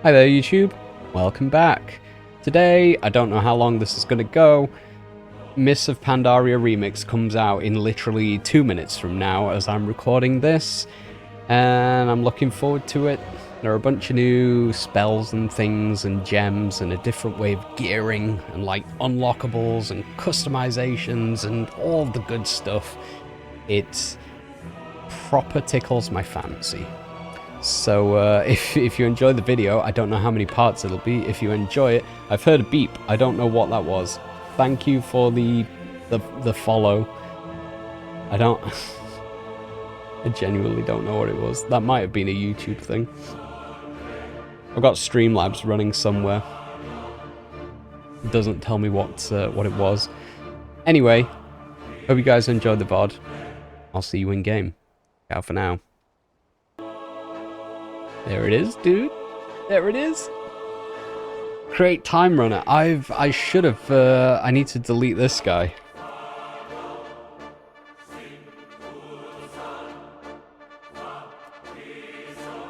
Hi there YouTube, welcome back. Today, I don't know how long this is going to go, Mists of Pandaria Remix comes out in literally 2 minutes from now as I'm recording this, and I'm looking forward to it. There are a bunch of new spells and things and gems and a different way of gearing and like unlockables and customizations and all the good stuff. It proper tickles my fancy. So if you enjoy the video, I don't know how many parts it'll be. If you enjoy it, I've heard a beep. I don't know what that was. Thank you for the follow. I genuinely don't know what it was. That might have been a YouTube thing. I've got Streamlabs running somewhere. It doesn't tell me what it was. Anyway, hope you guys enjoyed the VOD. I'll see you in game. Ciao for now. There it is, dude. There it is. Create time runner. I should have, I need to delete this guy.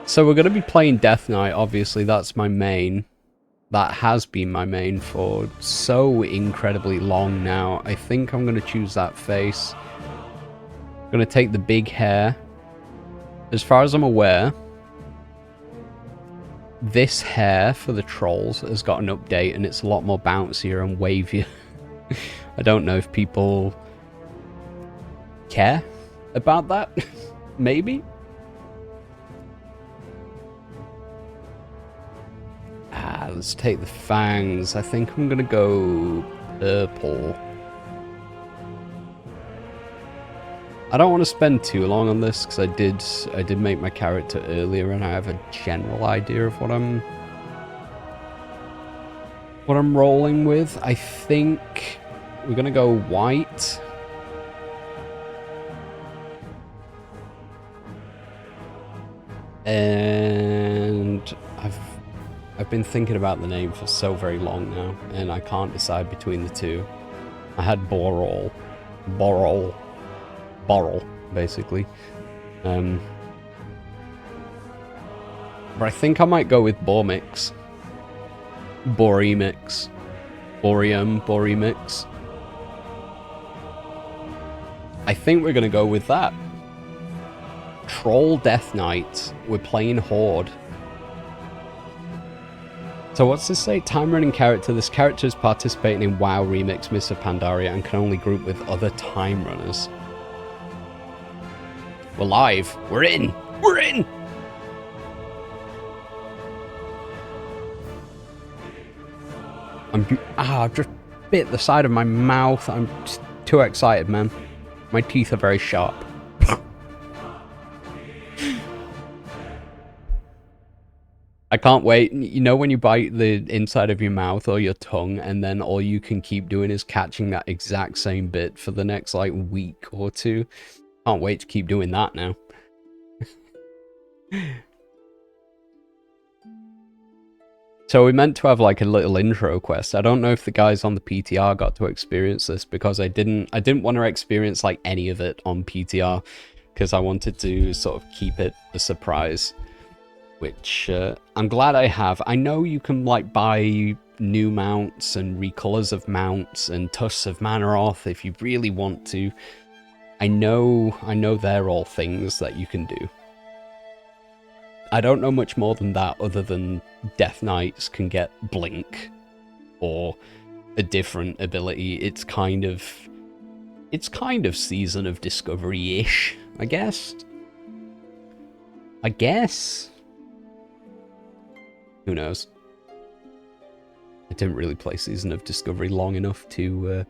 So we're going to be playing Death Knight, obviously. That's my main. That has been my main for so incredibly long now. I think I'm going to choose that face. I'm going to take the big hair. As far as I'm aware, this hair for the trolls has got an update and it's a lot more bouncier and wavier. I don't know if people care about that. Maybe. Let's take the fangs. I think I'm gonna go purple. I don't want to spend too long on this because I did make my character earlier and I have a general idea of what I'm rolling with. I think we're gonna go white. And I've been thinking about the name for so very long now and I can't decide between the two. I had Borol, basically. But I think I might go with Boremix. Boremix. I think we're gonna go with that. Troll Death Knight. We're playing Horde. So what's this say? Time running character. This character is participating in WoW Remix Mists of Pandaria and can only group with other time runners. We're live. We're in. We're in. I've just bit the side of my mouth. I'm just too excited, man. My teeth are very sharp. I can't wait. You know when you bite the inside of your mouth or your tongue and then all you can keep doing is catching that exact same bit for the next like week or two? Can't wait to keep doing that now. So we meant to have like a little intro quest. I don't know if the guys on the PTR got to experience this because I didn't want to experience like any of it on PTR because I wanted to sort of keep it a surprise. Which I'm glad I have. I know you can like buy new mounts and recolors of mounts and tusks of Manaroth if you really want to. I know they're all things that you can do. I don't know much more than that other than Death Knights can get Blink or a different ability. It's kind of Season of Discovery-ish, I guess. Who knows? I didn't really play Season of Discovery long enough to...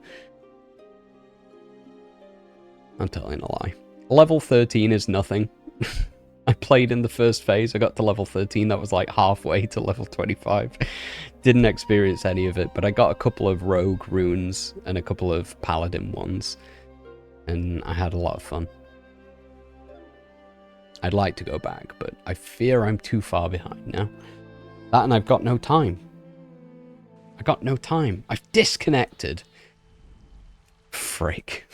I'm telling a lie. Level 13 is nothing. I played in the first phase, I got to level 13, that was like halfway to level 25. Didn't experience any of it, but I got a couple of rogue runes and a couple of paladin ones. And I had a lot of fun. I'd like to go back, but I fear I'm too far behind now. That and I've got no time. I got no time. I've disconnected. Frick.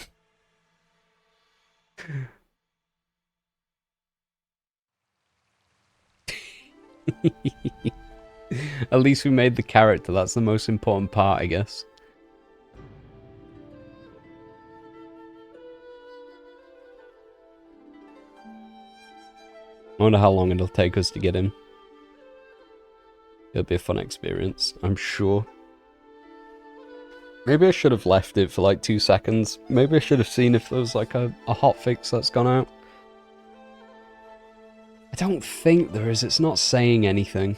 At least we made the character. That's the most important part, I guess. I wonder how long it'll take us to get in. It'll be a fun experience, I'm sure. Maybe I should have left it for like 2 seconds. Maybe I should have seen if there was like a hotfix that's gone out. I don't think there is. It's not saying anything.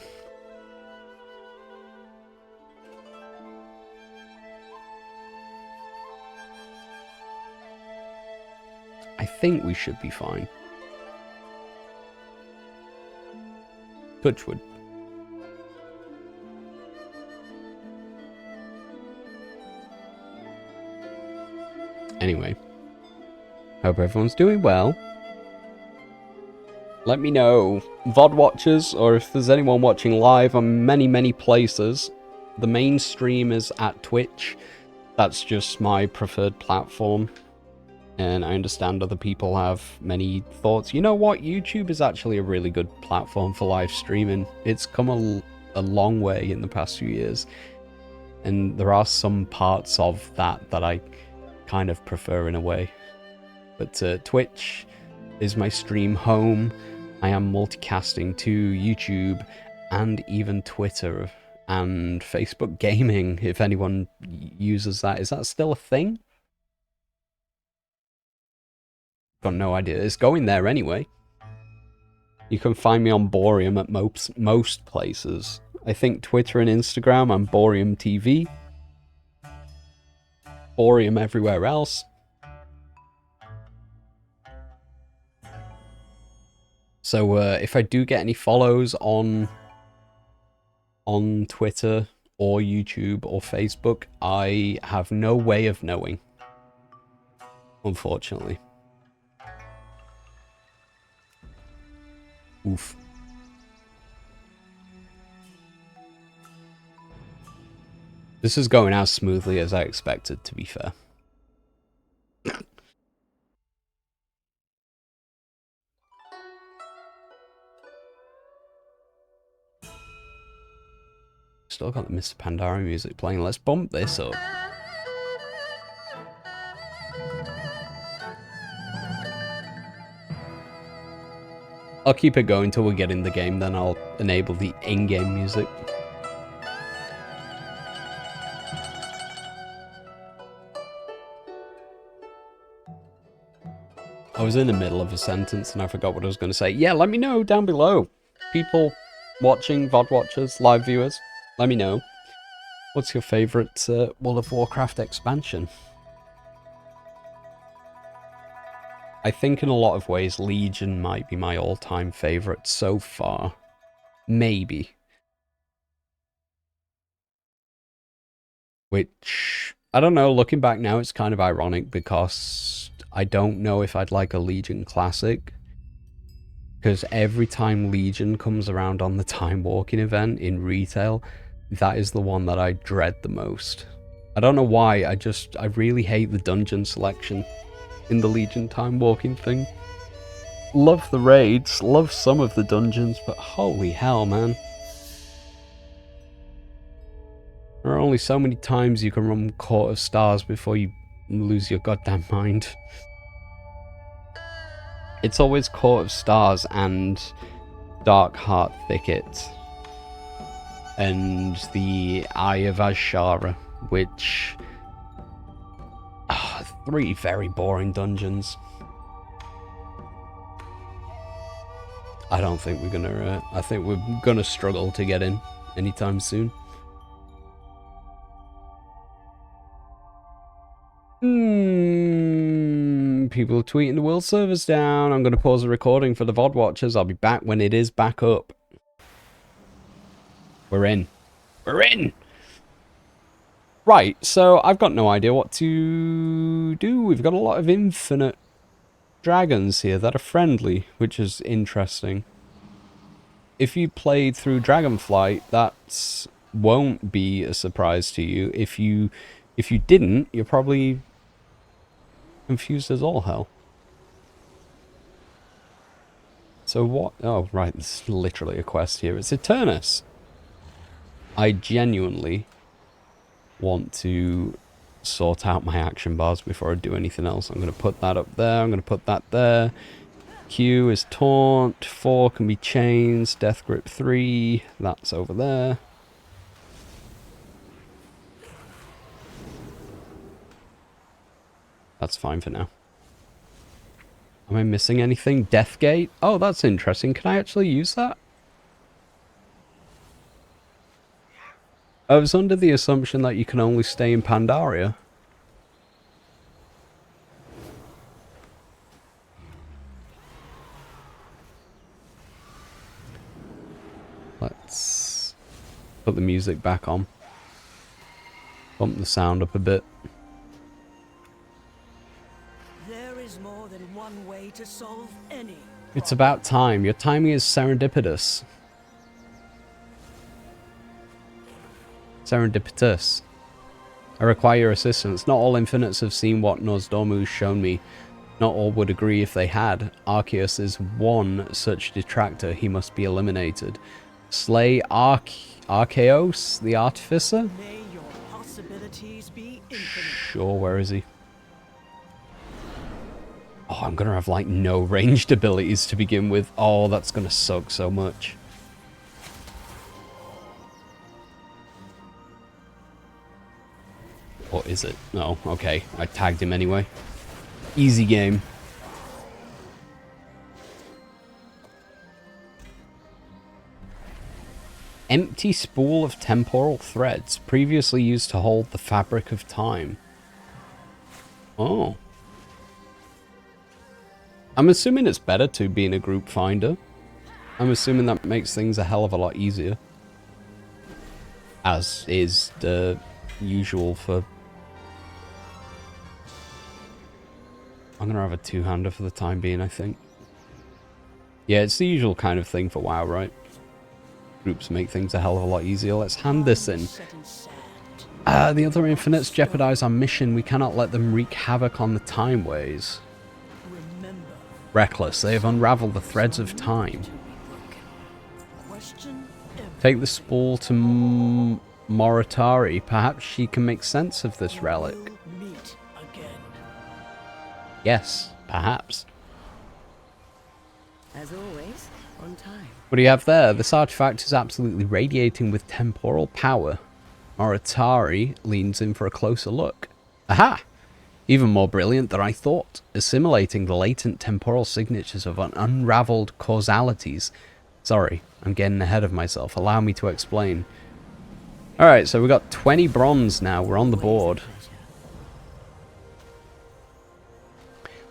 I think we should be fine. Touchwood. Anyway, hope everyone's doing well. Let me know, VOD watchers, or if there's anyone watching live on many places. The main stream is at Twitch. That's just my preferred platform. And I understand other people have many thoughts. You know what? YouTube is actually a really good platform for live streaming. It's come a long way in the past few years. And there are some parts of that I kind of prefer in a way. But Twitch is my stream home. I am multicasting to YouTube and even Twitter and Facebook Gaming, if anyone uses that. Is that still a thing? Got no idea. It's going there anyway. You can find me on Boreum at most places. I think Twitter and Instagram, I'm Boreum TV. Boreum everywhere else. So if I do get any follows on Twitter or YouTube or Facebook, I have no way of knowing, unfortunately. Oof. This is going as smoothly as I expected, to be fair. Still got the Mists of Pandaria music playing. Let's bump this up. I'll keep it going until we get in the game, then I'll enable the in-game music. I was in the middle of a sentence and I forgot what I was going to say. Yeah, let me know down below. People watching, VOD watchers, live viewers, let me know. What's your favourite World of Warcraft expansion? I think in a lot of ways, Legion might be my all-time favourite so far. Maybe. Which, I don't know, looking back now, it's kind of ironic because I don't know if I'd like a Legion Classic. Because every time Legion comes around on the Time Walking event in retail, that is the one that I dread the most. I don't know why, I really hate the dungeon selection in the Legion Time Walking thing. Love the raids, love some of the dungeons, but holy hell, man. There are only so many times you can run Court of Stars before you lose your goddamn mind. It's always Court of Stars and Dark Heart Thicket. And the Eye of Azshara, which... 3 very boring dungeons. I don't think we're gonna... I think we're gonna struggle to get in anytime soon. People are tweeting the world server's down. I'm gonna pause the recording for the VOD watchers. I'll be back when it is back up. We're in. We're in! Right, so I've got no idea what to do. We've got a lot of infinite dragons here that are friendly, which is interesting. If you played through Dragonflight, that won't be a surprise to you. If you didn't, you're probably confused as all hell. So what? Oh, right, there's literally a quest here. It's Eternus. I genuinely want to sort out my action bars before I do anything else. I'm going to put that up there. I'm going to put that there. Q is taunt. 4 can be chains. Death grip 3. That's over there. That's fine for now. Am I missing anything? Death gate? Oh, that's interesting. Can I actually use that? I was under the assumption that you can only stay in Pandaria. Let's put the music back on. Bump the sound up a bit. There is more than one way to solve any. It's about time. Your timing is serendipitous. Serendipitous. I require your assistance. Not all infinites have seen what Nosdormu's shown me. Not all would agree if they had. Arceus is one such detractor. He must be eliminated. Slay Arceus, the Artificer? May your possibilities be infinite. Sure, where is he? Oh, I'm gonna have like no ranged abilities to begin with. Oh, that's gonna suck so much. Or is it? No, okay. I tagged him anyway. Easy game. Empty spool of temporal threads, previously used to hold the fabric of time. Oh. I'm assuming it's better to be in a group finder. I'm assuming that makes things a hell of a lot easier. As is the usual for... I'm gonna have a two-hander for the time being, I think. Yeah, it's the usual kind of thing for WoW, right? Groups make things a hell of a lot easier. Let's hand this in. The other infinites jeopardize our mission. We cannot let them wreak havoc on the timeways. Reckless, they have unraveled the threads of time. Take the spool to Moritari. Perhaps she can make sense of this relic. Yes, perhaps. As always, on time. What do you have there? This artifact is absolutely radiating with temporal power. Moritari leans in for a closer look. Aha! Even more brilliant than I thought, assimilating the latent temporal signatures of unraveled causalities. Sorry, I'm getting ahead of myself. Allow me to explain. Alright, so we've got 20 bronze now. We're on the board.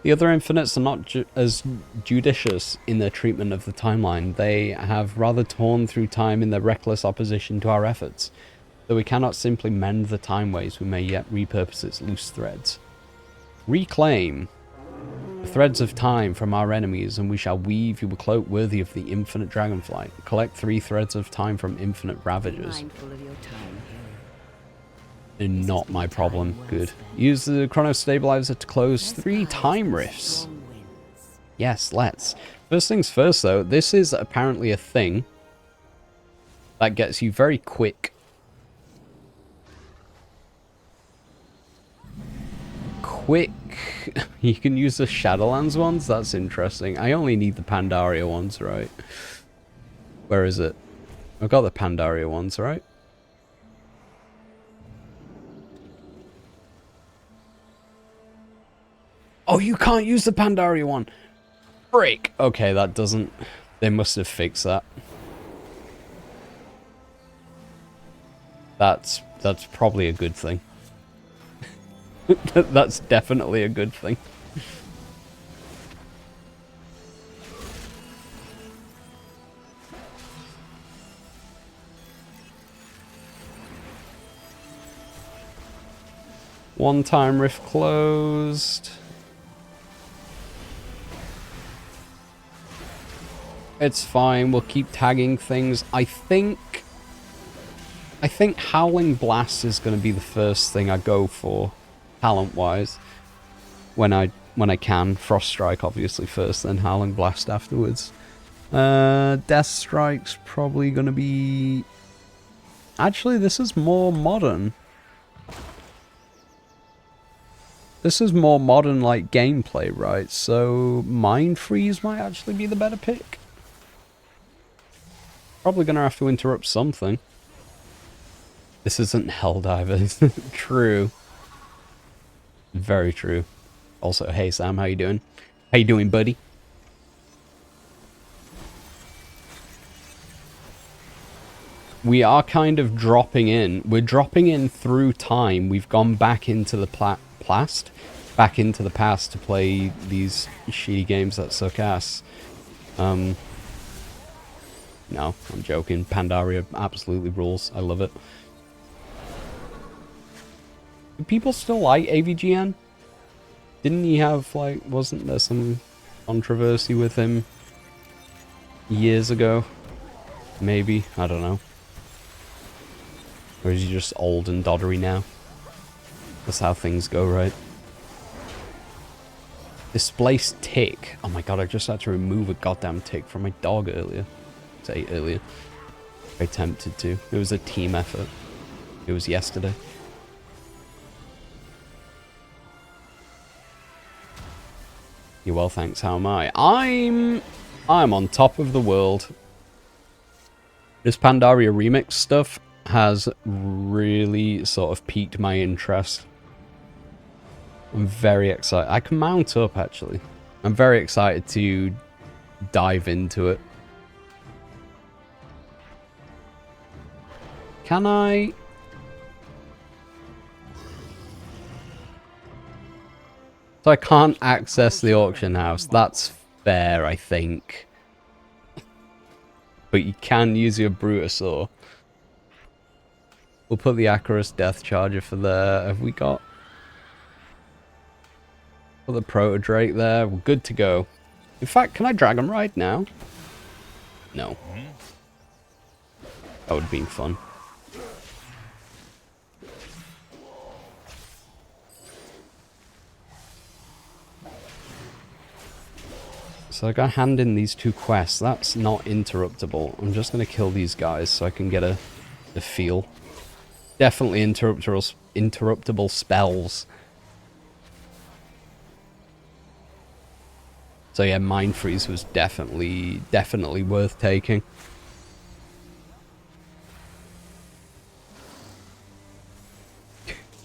The other infinites are not as judicious in their treatment of the timeline. They have rather torn through time in their reckless opposition to our efforts. Though we cannot simply mend the timeways, we may yet repurpose its loose threads. Reclaim the threads of time from our enemies, and we shall weave you a cloak worthy of the infinite Dragonflight. Collect 3 threads of time from infinite Ravagers. And not my problem. Good. Use the Chrono Stabilizer to close 3 time rifts. Yes, let's. First things first, though. This is apparently a thing that gets you very quick. You can use the Shadowlands ones? That's interesting. I only need the Pandaria ones, right? Where is it? I've got the Pandaria ones, right? Oh, you can't use the Pandaria one! Break! Okay, that doesn't... They must have fixed that. That's probably a good thing. That's definitely a good thing. One time rift closed. It's fine, we'll keep tagging things. I think Howling Blast is going to be the first thing I go for, talent-wise, when I can. Frost Strike obviously first, then Howling Blast afterwards. Death Strike's probably going to be Actually, this is more modern. This is more modern, like, gameplay, right? So, Mind Freeze might actually be the better pick. Probably gonna have to interrupt something. This isn't Helldiver. True. Very true. Also, hey Sam, how you doing? How you doing, buddy? We are kind of dropping in. We're dropping in through time. We've gone back into the back into the past to play these shitty games that suck ass. No, I'm joking. Pandaria absolutely rules. I love it. Do people still like AVGN? Didn't he have, like, wasn't there some controversy with him years ago? Maybe, I don't know. Or is he just old and doddery now? That's how things go, right? Displace tick. Oh my god, I just had to remove a goddamn tick from my dog earlier. Say earlier. Very tempted to. It was a team effort. It was yesterday. You're well, thanks. How am I? I'm on top of the world. This Pandaria remix stuff has really sort of piqued my interest. I'm very excited. I can mount up, actually. I'm very excited to dive into it. Can I? So I can't access the auction house. That's fair, I think. But you can use your Brutosaur. We'll put the Acarus Death Charger for there. Have we got... Put the Proto Drake there. We're good to go. In fact, can I Dragon Ride now? No. That would have been fun. So I gotta hand in these 2 quests. That's not interruptible. I'm just gonna kill these guys so I can get a feel. Definitely interruptible spells. So yeah, Mind Freeze was definitely worth taking.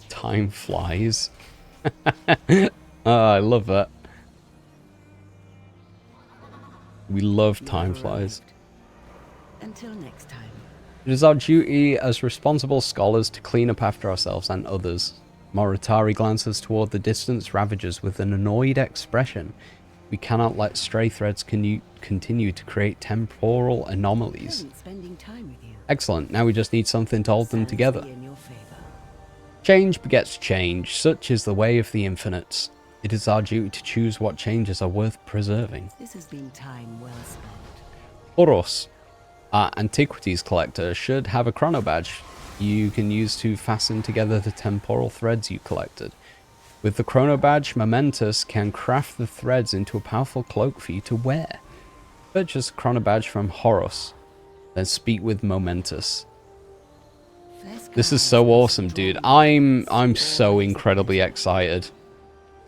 Time flies. Oh, I love that. We love time flies. Until next time. It is our duty as responsible scholars to clean up after ourselves and others. Moritari glances toward the distant ravagers with an annoyed expression. We cannot let stray threads continue to create temporal anomalies. Spending time with you. Excellent. Now we just need something to hold them together. In your favor. Change begets change. Such is the way of the infinites. It is our duty to choose what changes are worth preserving. This has been time well spent. Oros, our antiquities collector, should have a chrono badge you can use to fasten together the temporal threads you collected. With the chrono badge, Momentous can craft the threads into a powerful cloak for you to wear. Purchase a chrono badge from Horos, then speak with Momentous. This is so awesome, dude. I'm so incredibly excited.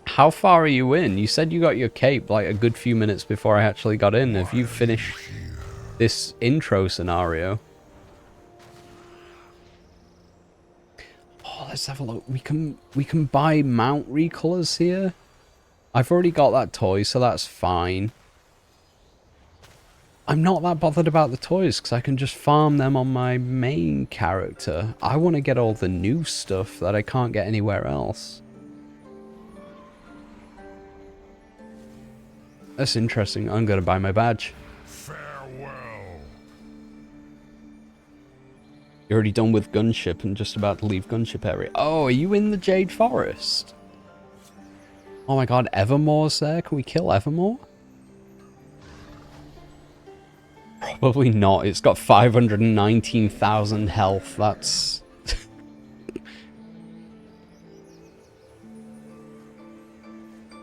How far are you in? You said you got your cape like a good few minutes before I actually got in. Have you finished this intro scenario? Oh, let's have a look. We can buy mount recolors here. I've already got that toy, so that's fine. I'm not that bothered about the toys because I can just farm them on my main character. I want to get all the new stuff that I can't get anywhere else. That's interesting. I'm going to buy my badge. Farewell. You're already done with Gunship and just about to leave Gunship area. Oh, are you in the Jade Forest? Oh my god, Evermore's there. Can we kill Evermore? Probably not. It's got 519,000 health. That's...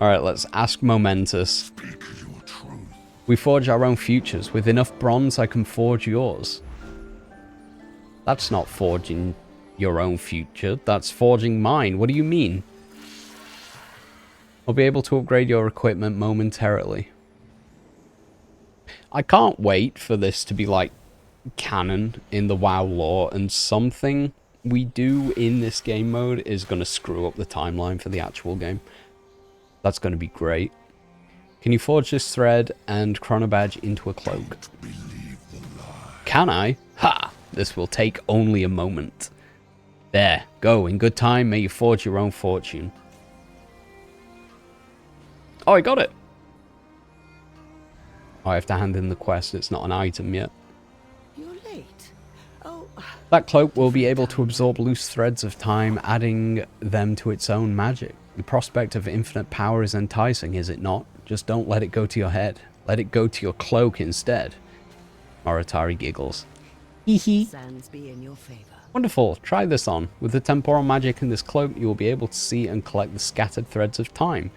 Alright, let's ask Momentous. We forge our own futures. With enough bronze, I can forge yours. That's not forging your own future. That's forging mine. What do you mean? I'll be able to upgrade your equipment momentarily. I can't wait for this to be like canon in the WoW lore, and something we do in this game mode is going to screw up the timeline for the actual game. That's going to be great. Can you forge this thread and chrono badge into a cloak? Can I? Ha! This will take only a moment. There, go. In good time, may you forge your own fortune. Oh, I got it. Oh, I have to hand in the quest. It's not an item yet. You're late. Oh. That cloak will be able to absorb loose threads of time, adding them to its own magic. The prospect of infinite power is enticing, is it not? Just don't let it go to your head. Let it go to your cloak instead. Moritari giggles. Hehe. Sands be in your favor. Wonderful. Try this on. With the temporal magic in this cloak, you will be able to see and collect the scattered threads of time.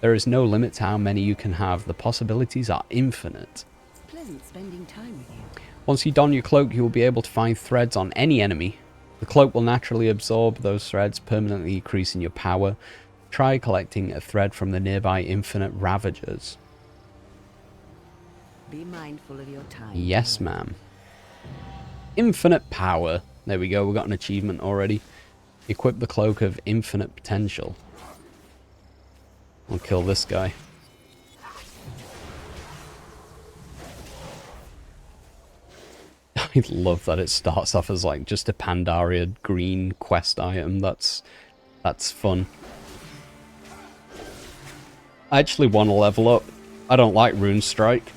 There is no limit to how many you can have. The possibilities are infinite. It's pleasant spending time with you. Once you don your cloak, you will be able to find threads on any enemy. The cloak will naturally absorb those threads, permanently increasing your power. Try collecting a thread from the nearby infinite ravagers. Be mindful of your time. Yes, ma'am. Infinite power. There we go, we got an achievement already. Equip the cloak of infinite potential. I'll kill this guy. I love that it starts off as like just a Pandaria green quest item. That's fun. I actually want to level up. I don't like Rune Strike.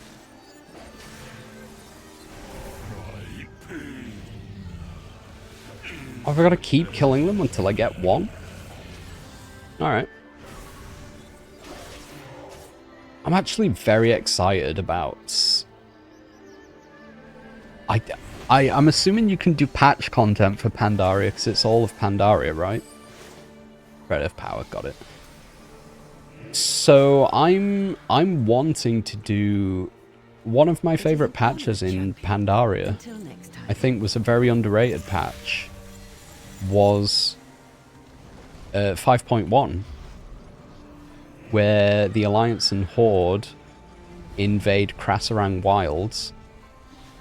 Have I got to keep killing them until I get one? Alright. I'm actually very excited about... I'm assuming you can do patch content for Pandaria, because it's all of Pandaria, right? Red of Power, got it. So I'm wanting to do... One of my favorite patches in Pandaria, I think was a very underrated patch, was 5.1, where the Alliance and Horde invade Krasarang Wilds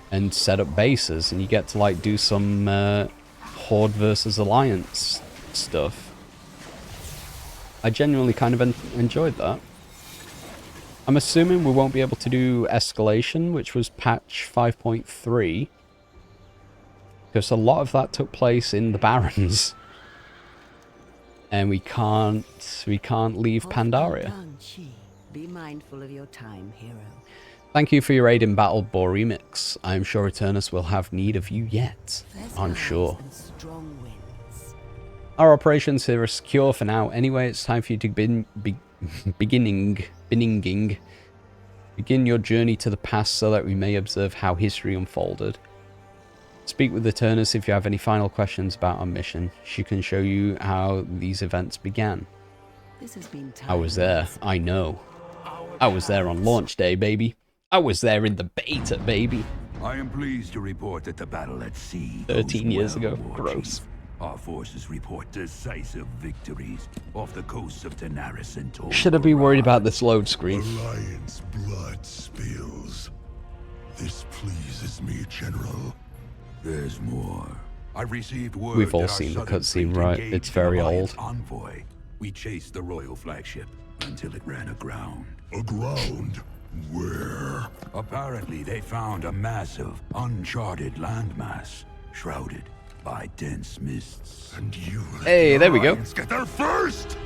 and set up bases, and you get to like do some Horde versus Alliance stuff. I genuinely kind of enjoyed that. I'm assuming we won't be able to do Escalation, which was patch 5.3, because a lot of that took place in the Barrens, and we can't leave Pandaria. Be mindful of your time, hero. Thank you for your aid in battle, Boremix. I am sure Eternus will have need of you yet. I'm sure. Our operations here are secure for now. Anyway, it's time for you to begin your journey to the past so that we may observe how history unfolded. Speak with Eternus if you have any final questions about our mission. She can show you how these events began. I was there, I know. I was there on launch day, baby. I was there in the beta, baby. I am pleased to report that the battle at sea 13 years well, ago. Gross. Our forces report decisive victories off the coasts of Daenerys and Tor. Should I be worried about this load screen? Alliance blood spills. This pleases me, General. There's more. I've received word We've all that our seen the southern cutscene, fleet right? engaged It's very an Alliance old. Envoy. We chased the royal flagship until it ran aground. Aground? Where? Apparently, they found a massive, uncharted landmass, shrouded by dense mists. And you let Hey, the there we go. Alliance get there first!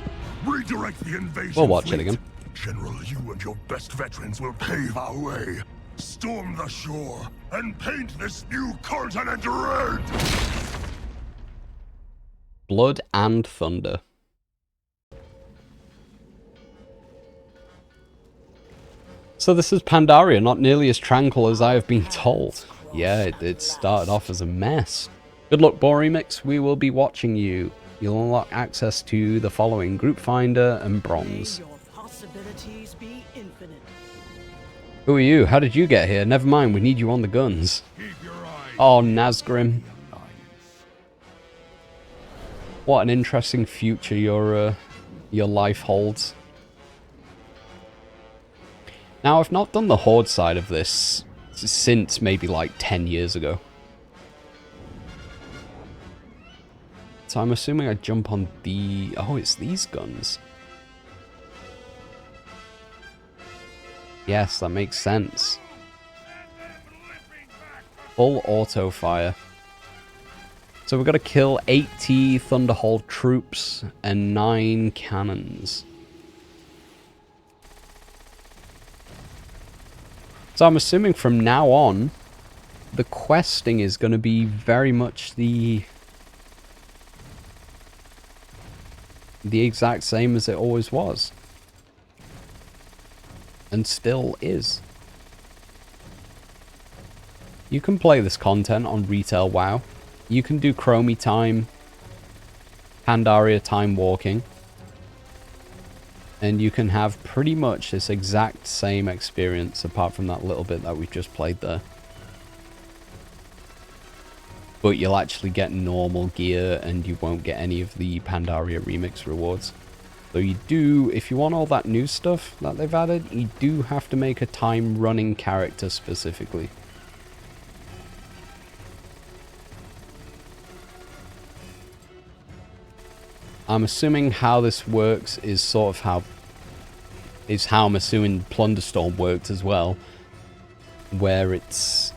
Redirect the invasion We'll watch fleet. it again. General, you and your best veterans will pave our way. Storm the shore and paint this new continent red! Blood and thunder. So this is Pandaria, not nearly as tranquil as I have been told. Yeah, it started off as a mess. Good luck, Boremix. We will be watching you. You'll unlock access to the following: Group Finder and Bronze. May your possibilities be infinite. Who are you? How did you get here? Never mind, we need you on the guns. Keep your eyes. Oh, Nazgrim. What an interesting future your life holds. Now, I've not done the Horde side of this since maybe like 10 years ago. So I'm assuming I jump on the... Oh, it's these guns. Yes, that makes sense. Full auto fire. So we've got to kill 80 Thunderhold troops and 9 cannons. So I'm assuming from now on, the questing is going to be very much the exact same as it always was. And still is. You can play this content on retail WoW. You can do Chromie time, Pandaria time walking. And you can have pretty much this exact same experience apart from that little bit that we've just played there. But you'll actually get normal gear and you won't get any of the Pandaria remix rewards. So you do, if you want all that new stuff that they've added, you do have to make a time running character specifically. I'm assuming how this works is sort of how I'm assuming Plunderstorm worked as well, where it's,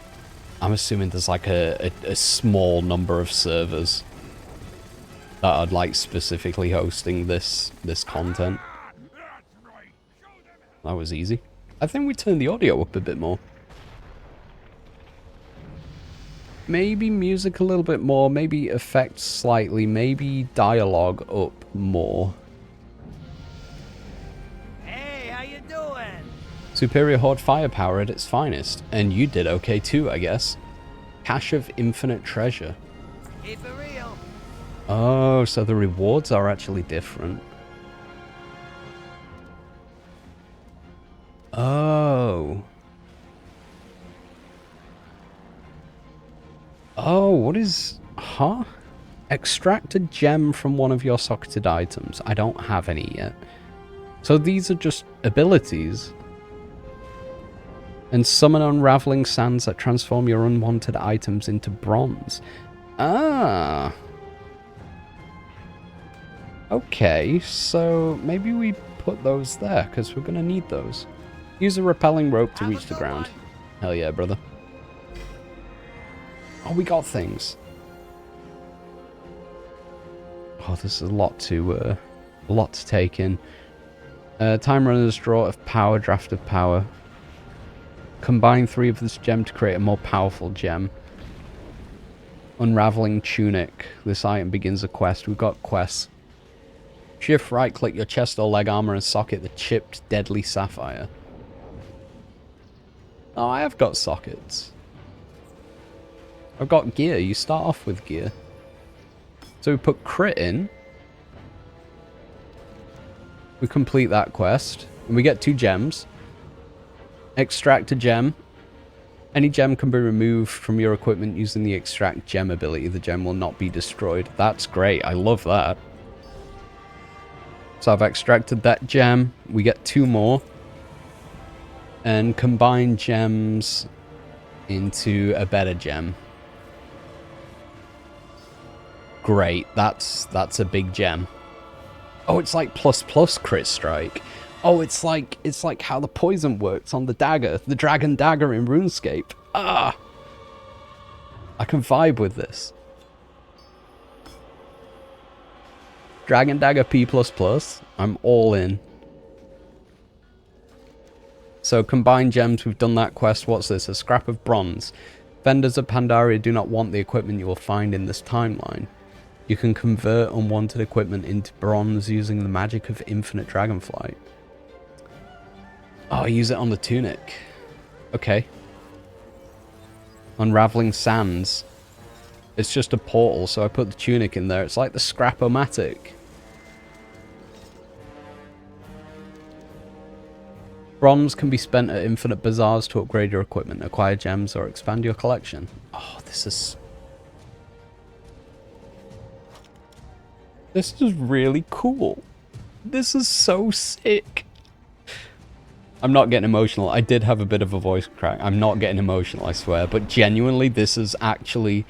I'm assuming there's like a small number of servers that are like specifically hosting this content. That was easy. I think we turned the audio up a bit more. Maybe music a little bit more, maybe effects slightly, maybe dialogue up more. Hey, how you doing? Superior Horde firepower at its finest. And you did okay too, I guess. Cache of infinite treasure. Keep it real. Oh, so the rewards are actually different. Oh. Oh, what is... Huh? Extract a gem from one of your socketed items. I don't have any yet. So these are just abilities. And summon unraveling sands that transform your unwanted items into bronze. Ah. Okay, so maybe we put those there, because we're going to need those. Use a repelling rope to reach the ground. Hell yeah, brother. Oh, we got things. Oh, this is a lot to take in. Time runners, draw of power, draft of power. Combine 3 of this gem to create a more powerful gem. Unraveling tunic. This item begins a quest. We've got quests. Shift right click your chest or leg armor and socket the chipped deadly sapphire. Oh, I have got sockets. I've got gear. You start off with gear. So we put crit in. We complete that quest. And we get 2 gems. Extract a gem. Any gem can be removed from your equipment using the extract gem ability. The gem will not be destroyed. That's great. I love that. So I've extracted that gem. We get 2 more. And combine gems into a better gem. Great, that's a big gem. Oh, it's like ++ crit strike. Oh, it's like how the poison works on the dagger, the dragon dagger in RuneScape. Ah, I can vibe with this. Dragon dagger P++. I'm all in. So combine gems. We've done that quest. What's this? A scrap of bronze. Vendors of Pandaria do not want the equipment you will find in this timeline. You can convert unwanted equipment into bronze using the magic of infinite Dragonflight. Oh, use it on the tunic. Okay. Unraveling sands. It's just a portal, so I put the tunic in there. It's like the Scrap-O-Matic. Bronze can be spent at infinite bazaars to upgrade your equipment, acquire gems, or expand your collection. Oh, this is... This is really cool. This is so sick. I'm not getting emotional. I did have a bit of a voice crack. I'm not getting emotional, I swear. But genuinely, this is actually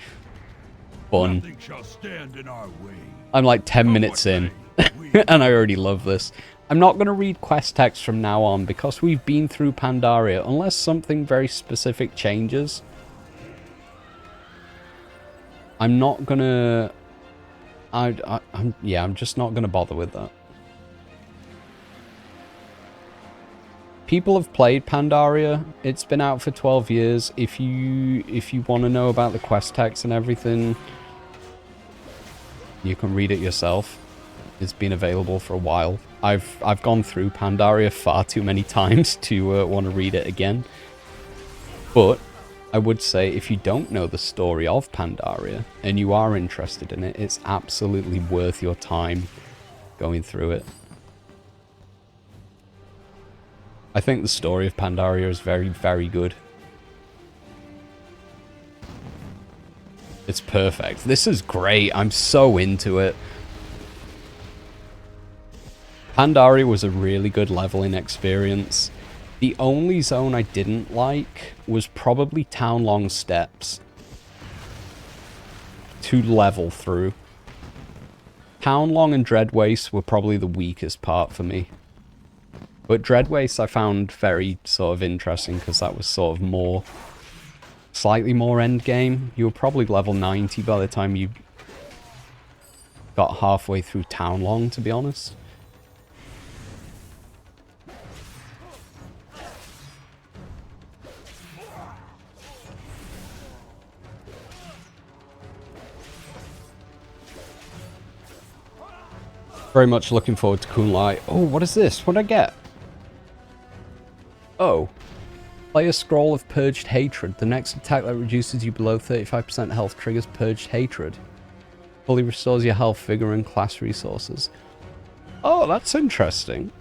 fun. Nothing shall stand in our way. I'm like 10 minutes in, and I already love this. I'm not going to read quest text from now on, because we've been through Pandaria, unless something very specific changes. I'm not going to... I'm just not going to bother with that. People have played Pandaria. It's been out for 12 years. If you want to know about the quest text and everything, you can read it yourself. It's been available for a while. I've gone through Pandaria far too many times to want to read it again. But I would say if you don't know the story of Pandaria and you are interested in it, it's absolutely worth your time going through it. I think the story of Pandaria is very, very good. It's perfect. This is great. I'm so into it. Pandaria was a really good leveling experience. The only zone I didn't like was probably Townlong Steps to level through. Townlong and Dreadwaste were probably the weakest part for me. But Dreadwaste I found very sort of interesting because that was sort of more, slightly more endgame. You were probably level 90 by the time you got halfway through Townlong, to be honest. Very much looking forward to Kunlai. Oh, what is this? What did I get? Oh. Play a Scroll of Purged Hatred. The next attack that reduces you below 35% health triggers Purged Hatred. Fully restores your health, vigor, and class resources. Oh, that's interesting.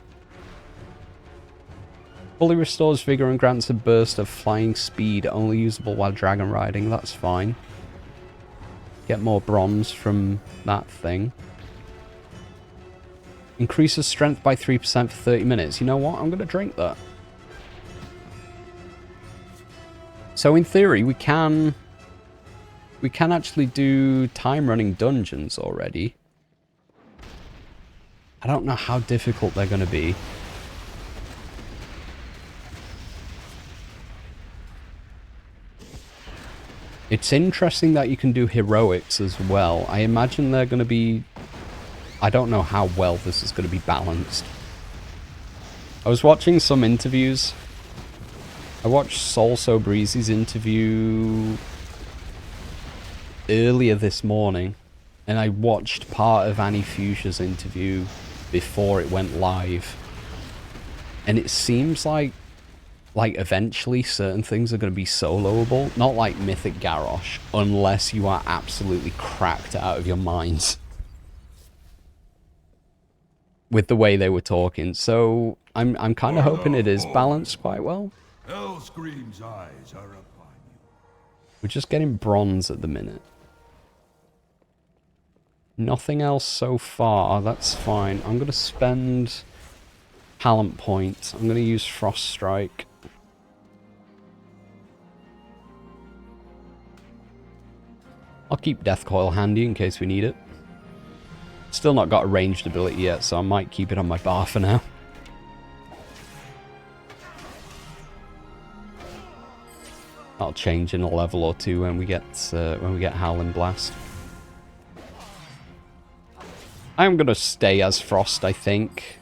Fully restores vigor and grants a burst of flying speed, only usable while dragon riding. That's fine. Get more bronze from that thing. Increases strength by 3% for 30 minutes. You know what? I'm going to drink that. So in theory, we can actually do time running dungeons already. I don't know how difficult they're going to be. It's interesting that you can do heroics as well. I imagine they're going to be... I don't know how well this is going to be balanced. I was watching some interviews. I watched Sol So Breezy's interview earlier this morning. And I watched part of Annie Fuchsia's interview before it went live. And it seems like eventually certain things are going to be soloable. Not like Mythic Garrosh, unless you are absolutely cracked out of your minds. With the way they were talking. So I'm kind of hoping it is balanced quite well. Hellscream's eyes are upon you. We're just getting bronze at the minute. Nothing else so far. That's fine. I'm going to spend talent points. I'm going to use Frost Strike. I'll keep Death Coil handy in case we need it. Still not got a ranged ability yet, so I might keep it on my bar for now. I'll change in a level or two when we get Howling Blast. I'm gonna stay as Frost, I think.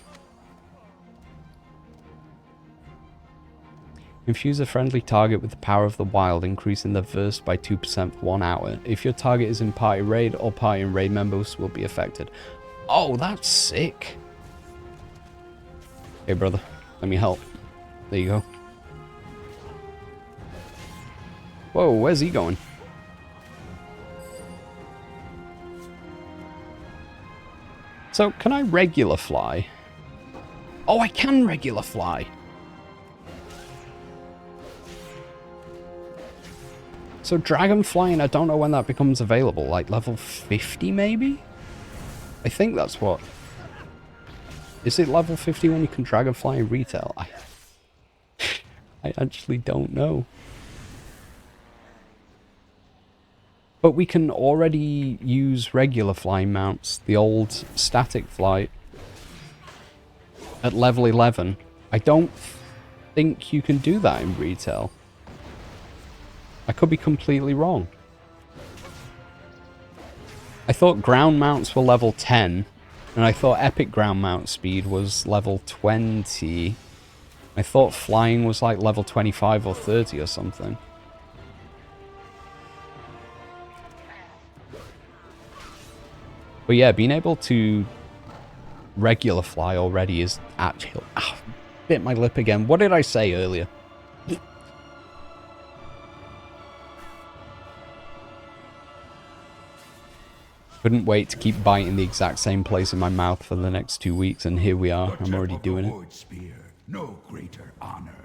Infuse a friendly target with the power of the wild, increasing their burst by 2% for 1 hour. If your target is in party raid, all party and raid members will be affected. Oh, that's sick. Hey, brother, let me help. There you go. Whoa, where's he going? So, can I regular fly? Oh, I can regular fly. So Dragonflight, I don't know when that becomes available, like level 50 maybe? I think that's what... Is it level 50 when you can Dragonfly in retail? I actually don't know. But we can already use regular flying mounts, the old static flight, at level 11. I don't think you can do that in retail. I could be completely wrong. I thought ground mounts were level 10, and I thought epic ground mount speed was level 20. I thought flying was like level 25 or 30 or something. But yeah, being able to regular fly already is actually... bit my lip again. What did I say earlier? Couldn't wait to keep biting the exact same place in my mouth for the next 2 weeks, and here we are. I'm already doing it. Spear, no greater honor.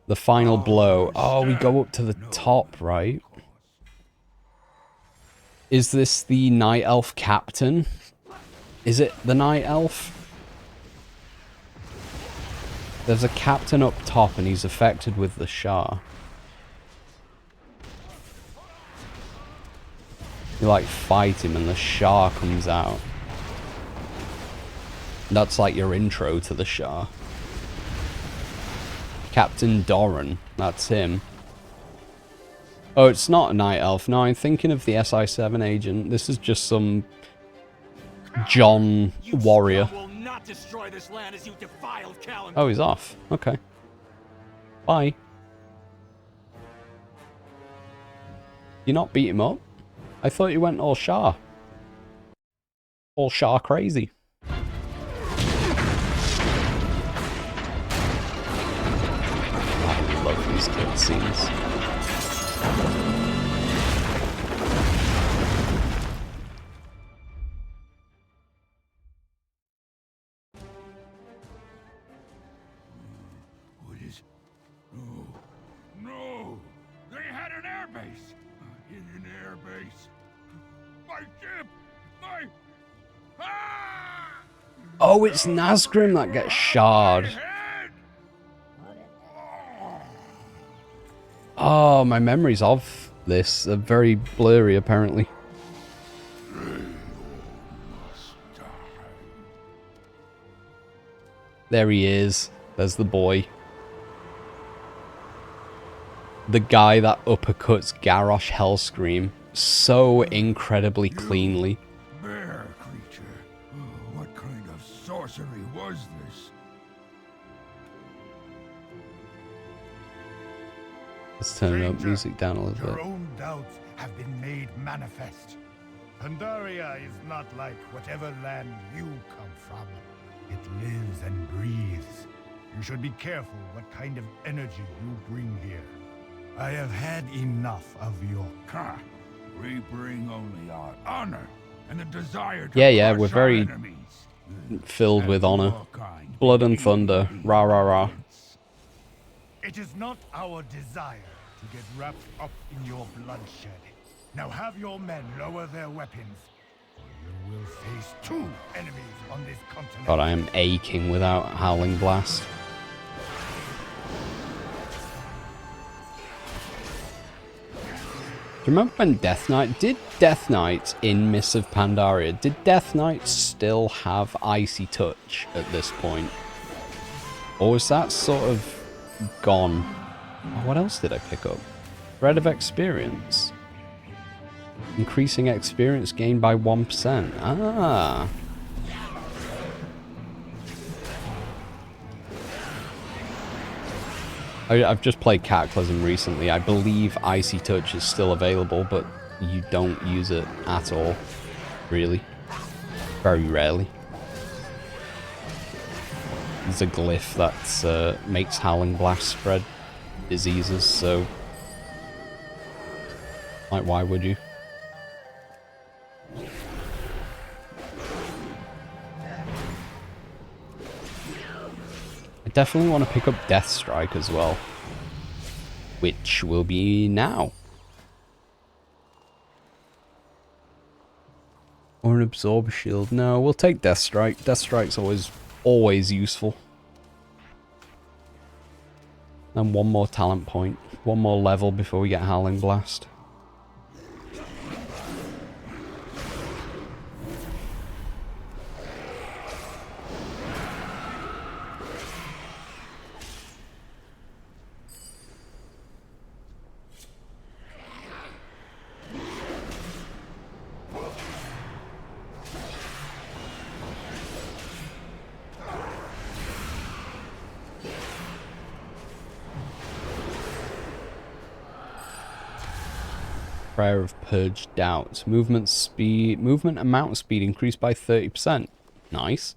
The final blow. Oh, we go up to the top, right? Is this the Night Elf captain? Is it the Night Elf? There's a captain up top and he's affected with the Shah. You like fight him and the Shah comes out. That's like your intro to the Shah. Captain Doran, that's him. Oh, it's not a Night Elf. No, I'm thinking of the SI7 agent. This is just some John warrior. Will not destroy this land as you defiled Kalimdor. Oh, he's off. Okay. Bye. You not beat him up? I thought you went all Shah. All Shah crazy. I love these cutscenes. What is... No. No! They had an airbase! A hidden airbase! My ship! My... Ah! Oh, it's Nazgrim that gets shard. Oh, my memories of this are very blurry, apparently. There he is. There's the boy. The guy that uppercuts Garrosh Hellscream so incredibly cleanly. Bear creature. Oh, what kind of sorcery was this? Let's turn up music down a little Your bit. own doubts have been made manifest. Pandaria is not like whatever land you come from. It lives and breathes. You should be careful what kind of energy you bring here. I have had enough of your... Ha! We bring only our honor and the desire to Yeah, crush we're our very enemies. filled with honor. Your kind Blood and be thunder. Rah, rah, rah. It is not our desire to get wrapped up in your bloodshed. Now have your men lower their weapons, or you will face 2 enemies on this continent. God, I am aching without Howling Blast. Do you remember when Death Knight... Did Death Knight in Mists of Pandaria, did Death Knight still have Icy Touch at this point? Or was that sort of gone? Oh, what else did I pick up? Thread of Experience. Increasing experience gained by 1%. Ah. I've just played Cataclysm recently. I believe Icy Touch is still available, but you don't use it at all, really. Very rarely. There's a glyph that makes Howling Blast spread diseases, so... Like, why would you? I definitely want to pick up Death Strike as well. Which will be now. Or an absorber shield. No, we'll take Death Strike. Death Strike's always useful. And one more talent point. One more level before we get Howling Blast. Prayer of Purged Doubts. Movement and mount speed increased by 30%. Nice.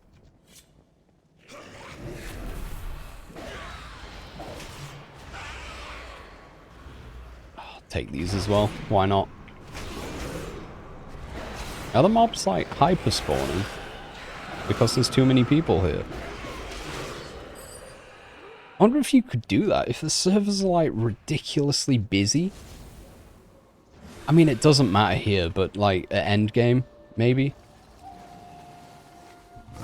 I'll take these as well. Why not? Are the mobs like hyper spawning? Because there's too many people here. I wonder if you could do that. If the servers are like ridiculously busy. I mean, it doesn't matter here, but like at endgame, maybe.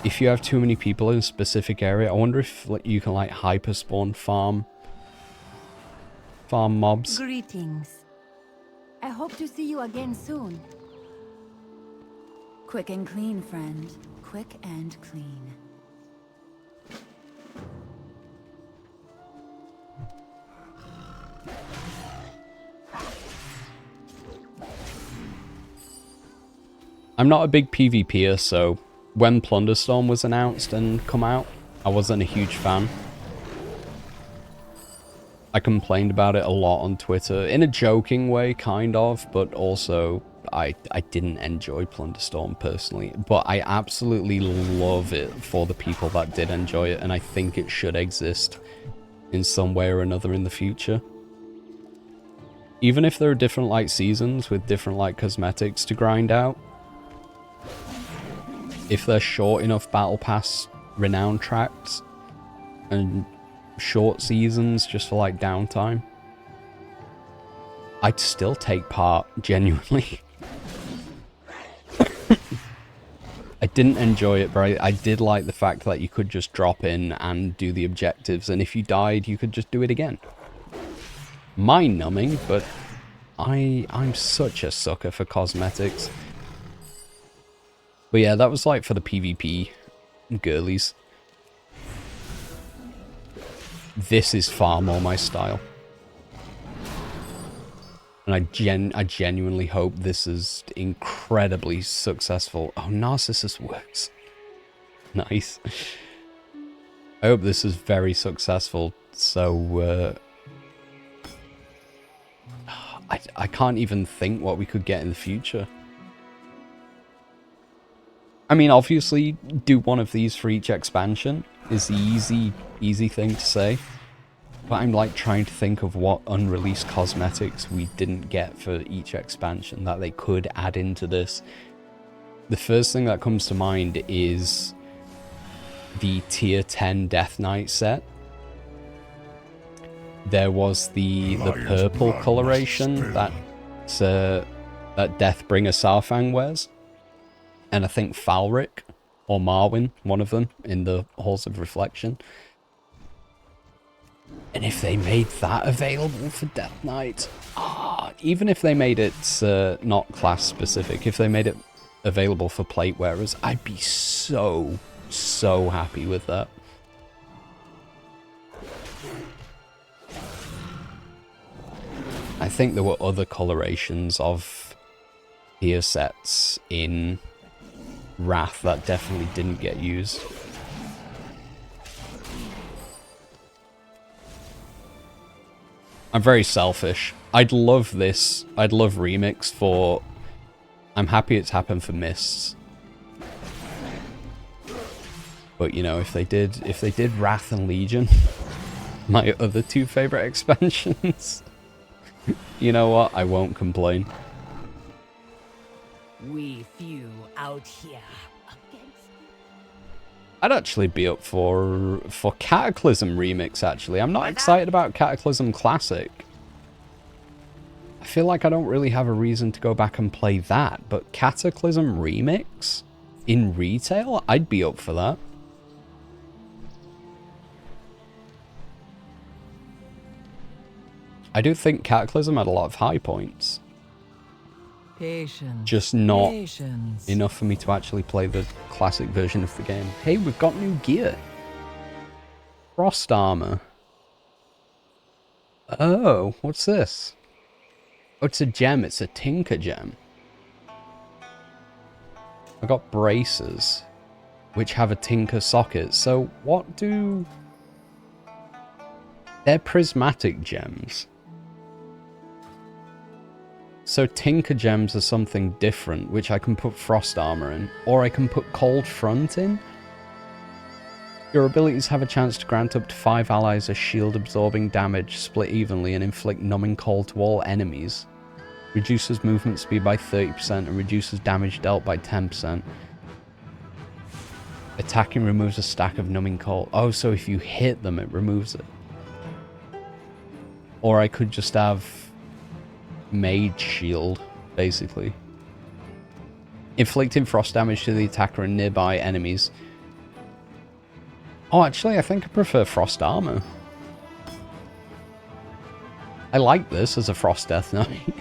If you have too many people in a specific area, I wonder if like, you can like hyper spawn farm mobs. Greetings. I hope to see you again soon. Quick and clean, friend. Quick and clean. I'm not a big PvPer, so when Plunderstorm was announced and come out, I wasn't a huge fan. I complained about it a lot on Twitter, in a joking way, kind of, but also I didn't enjoy Plunderstorm personally. But I absolutely love it for the people that did enjoy it, and I think it should exist in some way or another in the future. Even if there are different like seasons with different like cosmetics to grind out, if they're short enough battle pass renown tracks and short seasons just for like downtime, I'd still take part, genuinely. I didn't enjoy it, but I did like the fact that you could just drop in and do the objectives, and if you died, you could just do it again. Mind-numbing, but I'm such a sucker for cosmetics. But yeah, that was like for the PvP girlies. This is far more my style. And I genuinely hope this is incredibly successful. Oh, Narcissus works. Nice. I hope this is very successful. So, I can't even think what we could get in the future. I mean, obviously, do one of these for each expansion is the easy thing to say. But I'm like trying to think of what unreleased cosmetics we didn't get for each expansion that they could add into this. The first thing that comes to mind is the tier 10 Death Knight set. There was the purple coloration that Deathbringer Sarfang wears. And I think Falric or Marwyn, one of them, in the Halls of Reflection. And if they made that available for Death Knight, even if they made it not class specific, if they made it available for plate wearers, I'd be so happy with that. I think there were other colorations of tier sets in Wrath that definitely didn't get used. I'm very selfish. I'd love this. I'd love Remix for... I'm happy it's happened for Mists. But, you know, if they did Wrath and Legion, my other two favorite expansions, you know what? I won't complain. We few out here against... I'd actually be up for Cataclysm Remix, actually. I'm not excited about Cataclysm Classic. I feel like I don't really have a reason to go back and play that, but Cataclysm Remix in retail? I'd be up for that. I do think Cataclysm had a lot of high points. Patience. Just not Patience. enough for me to actually play the classic version of the game. Hey, we've got new gear. Frost armor. Oh, what's this? Oh, it's a gem. It's a Tinker gem. I got braces, which have a Tinker socket. So what do... They're prismatic gems. So Tinker gems are something different, which I can put frost armor in. Or I can put cold front in. Your abilities have a chance to grant up to 5 allies a shield-absorbing damage split evenly and inflict numbing cold to all enemies. Reduces movement speed by 30% and reduces damage dealt by 10%. Attacking removes a stack of numbing cold. Oh, so if you hit them, it removes it. Or I could just have Mage Shield, basically. Inflicting frost damage to the attacker and nearby enemies. Oh, actually, I think I prefer Frost Armor. I like this as a Frost Death Knight.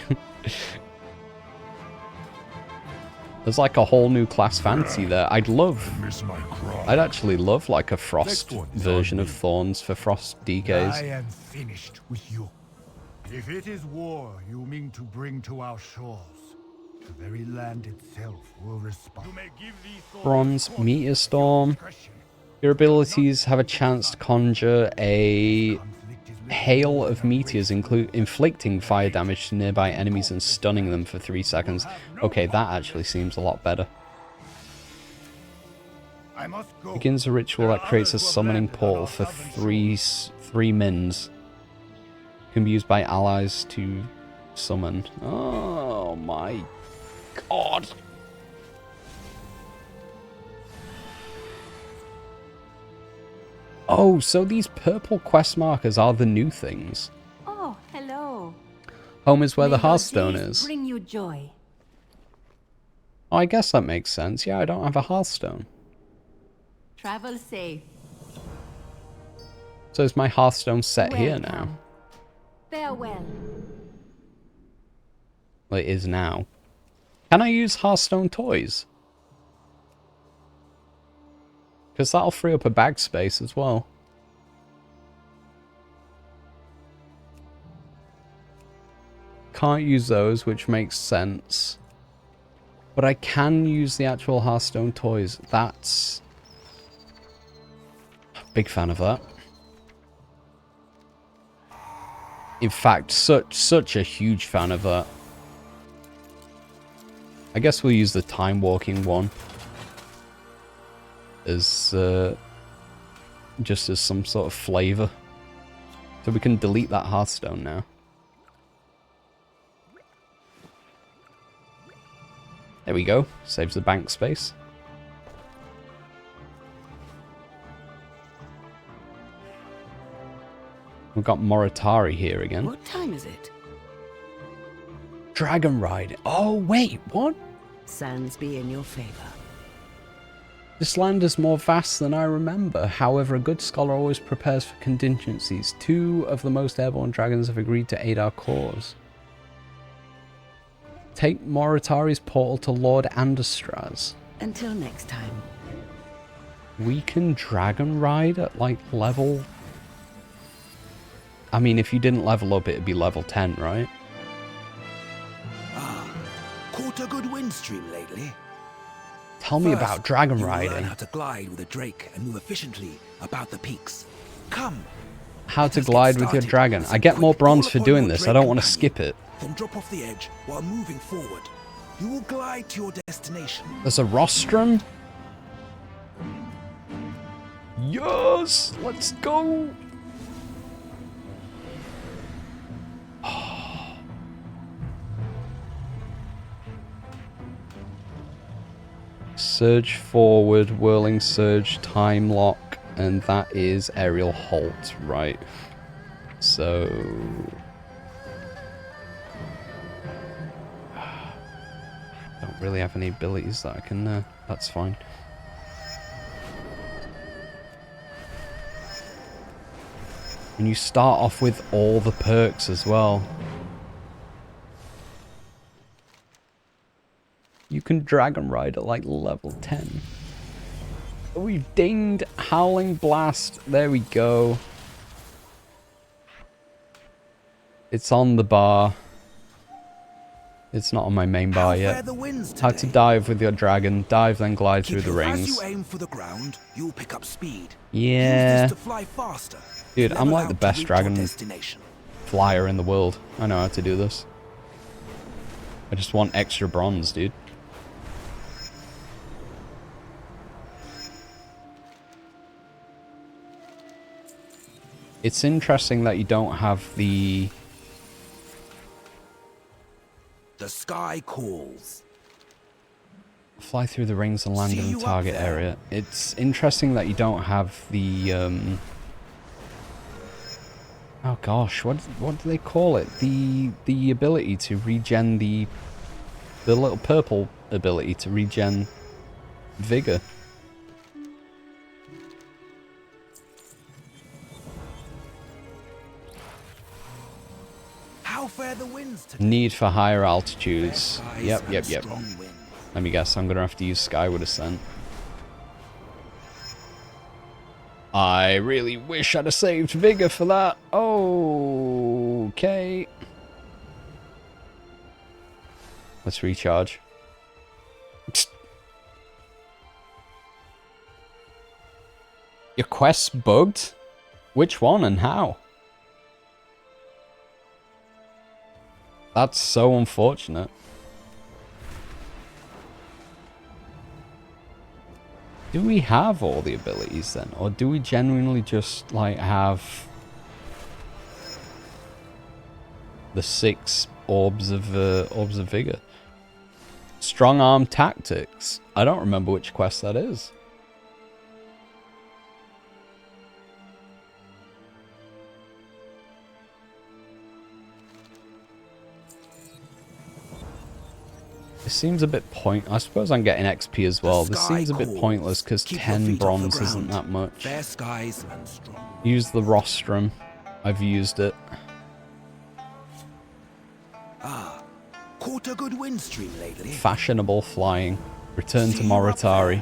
There's like a whole new class fantasy there. I'd actually love like a Frost version of Thorns for Frost DKs. I am finished with you. If it is war you mean to bring to our shores, the very land itself will respond. You may give these Bronze Meteor Storm. Your abilities have a chance to conjure a hail of meteors, inflicting fire damage to nearby enemies and stunning them for 3 seconds. Okay, that actually seems a lot better. Begins a ritual that creates a summoning portal for 3 mins. Can be used by allies to summon. Oh my god. Oh, so these purple quest markers are the new things. Oh, hello. Home is where the May your Hearthstone days is. bring you joy. Oh, I guess that makes sense. Yeah, I don't have a Hearthstone. Travel safe. So is my Hearthstone set here now? Welcome. Farewell. Well, it is now. Can I use Hearthstone toys? Because that'll free up a bag space as well. Can't use those, which makes sense. But I can use the actual Hearthstone toys. That's... Big fan of that. In fact, such a huge fan of that. I guess we'll use the time walking one. As just as some sort of flavor. So we can delete that Hearthstone now. There we go. Saves the bank space. We've got Moritari here again. What time is it? Dragon Ride. Oh, wait, what? Sands be in your favor. This land is more vast than I remember. However, a good scholar always prepares for contingencies. 2 of the most airborne dragons have agreed to aid our cause. Take Moritari's portal to Lord Andastraz. Until next time. We can Dragon Ride at, like, level... I mean, if you didn't level up, it'd be level 10, right? Caught a good wind stream lately? Tell me about dragon riding. Learn how to glide with a drake and move efficiently about the peaks. Come. How to glide with your dragon. I get more bronze for doing this. I don't want to skip it. Then drop off the edge while moving forward. You will glide to your destination. There's a rostrum. Yes, let's go. Surge forward, whirling surge, time lock, and that is aerial halt, right? So really have any abilities that I can, that's fine. And you start off with all the perks as well. You can Dragon Ride at like level 10. We've dinged Howling Blast. There we go. It's on the bar. It's not on my main bar yet. How to dive with your dragon. Dive, then glide through the rings. As you aim for the ground, you'll pick up speed. Yeah. Use this to fly faster. Dude, I'm like the Level out best to reach your dragon destination. flyer in the world. I know how to do this. I just want extra bronze, dude. It's interesting that you don't have the... The sky calls. Fly through the rings and land See in you the up target there. area. It's interesting that you don't have the... Oh gosh, what do they call it? The ability to regen the little purple ability to regen vigor. How fare the winds today? Need for higher altitudes. Fair skies Yep. and strong winds. Let me guess, I'm gonna have to use Skyward Ascent. I really wish I'd have saved Vigor for that. Okay. Let's recharge. Your quest's bugged? Which one and how? That's so unfortunate. Do we have all the abilities then? Or do we genuinely just, like, have the 6 orbs of vigor? Strong arm tactics. I don't remember which quest that is. It seems a bit I suppose I'm getting XP as well. This seems a bit pointless because 10 bronze isn't that much. Fair skies and strong. Use the rostrum. I've used it. Caught a good wind stream lately. Fashionable flying. Return to See you up Moritari.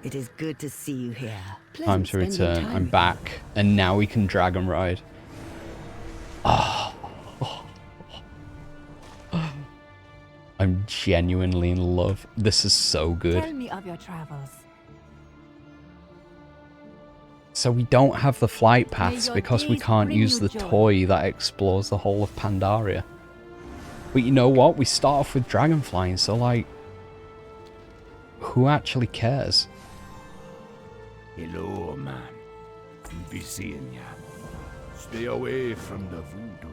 It is good to see you here. Time to return. I'm back. And now we can Dragon Ride. I'm genuinely in love. This is so good. Tell me of your travels. So we don't have the flight paths your because we days can't bring use you the joy. toy that explores the whole of Pandaria. But you know what? We start off with Dragonflying, so like... Who actually cares? Hello, man. Be seeing ya. Stay away from the voodoo.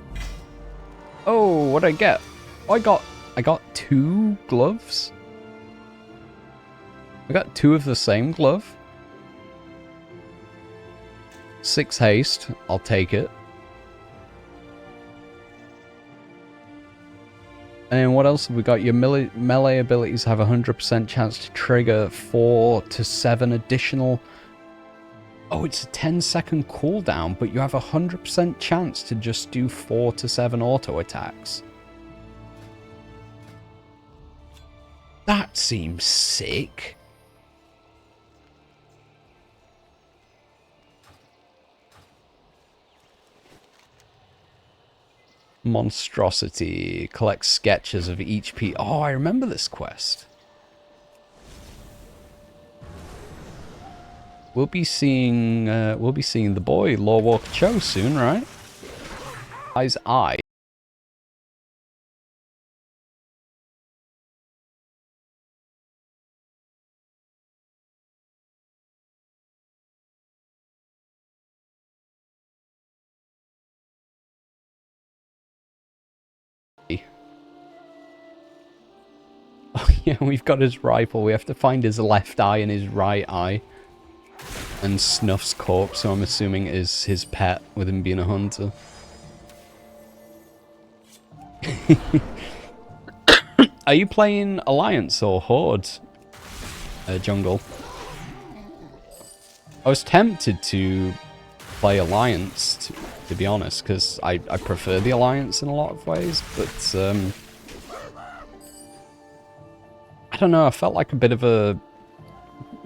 Oh, what'd I get? Oh, I got 2 gloves? I got 2 of the same glove. 6 haste, I'll take it. And what else have we got? Your melee abilities have a 100% chance to trigger 4 to 7 additional... Oh, it's a 10-second cooldown, but you have a 100% chance to just do 4 to 7 auto attacks. That seems sick. Monstrosity. Collect sketches of each piece. Oh, I remember this quest. We'll be seeing the boy Lawwalker Cho soon, right? Eyes eye. Oh yeah, we've got his rifle. We have to find his left eye and his right eye. And Snuff's corpse, who I'm assuming is his pet, with him being a hunter. Are you playing Alliance or Horde, Jungle? I was tempted to play Alliance, to be honest, because I prefer the Alliance in a lot of ways, but I don't know, I felt like a bit of a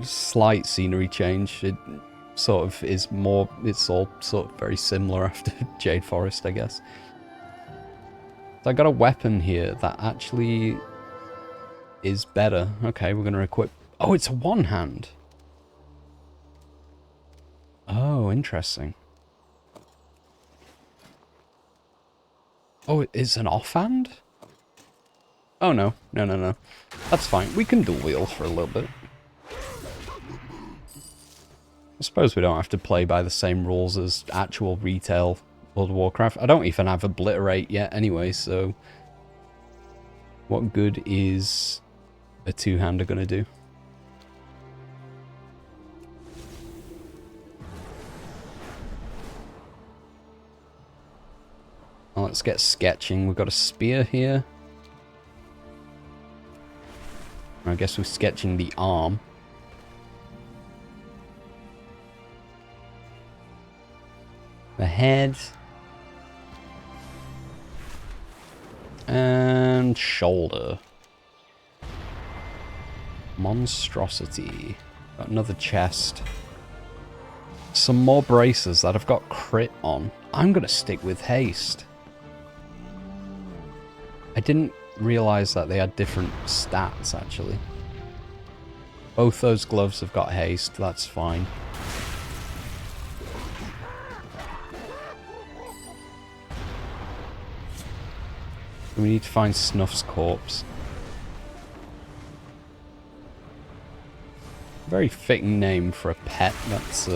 slight scenery change. It sort of is more, it's all sort of very similar after Jade Forest, I guess. So I got a weapon here that actually is better. Okay, we're going to equip... Oh, it's a one-hand. Oh, interesting. Oh, it's an offhand? Oh, no. No, no, no. That's fine. We can dual wield for a little bit. I suppose we don't have to play by the same rules as actual retail World of Warcraft. I don't even have Obliterate yet anyway, so... What good is a two-hander gonna do? Well, let's get sketching. We've got a spear here. I guess we're sketching the arm. The head. And shoulder. Monstrosity. Got another chest. Some more braces that I've got crit on. I'm going to stick with haste. I didn't realize that they had different stats, actually. Both those gloves have got haste. That's fine. We need to find Snuff's corpse. Very fitting name for a pet that's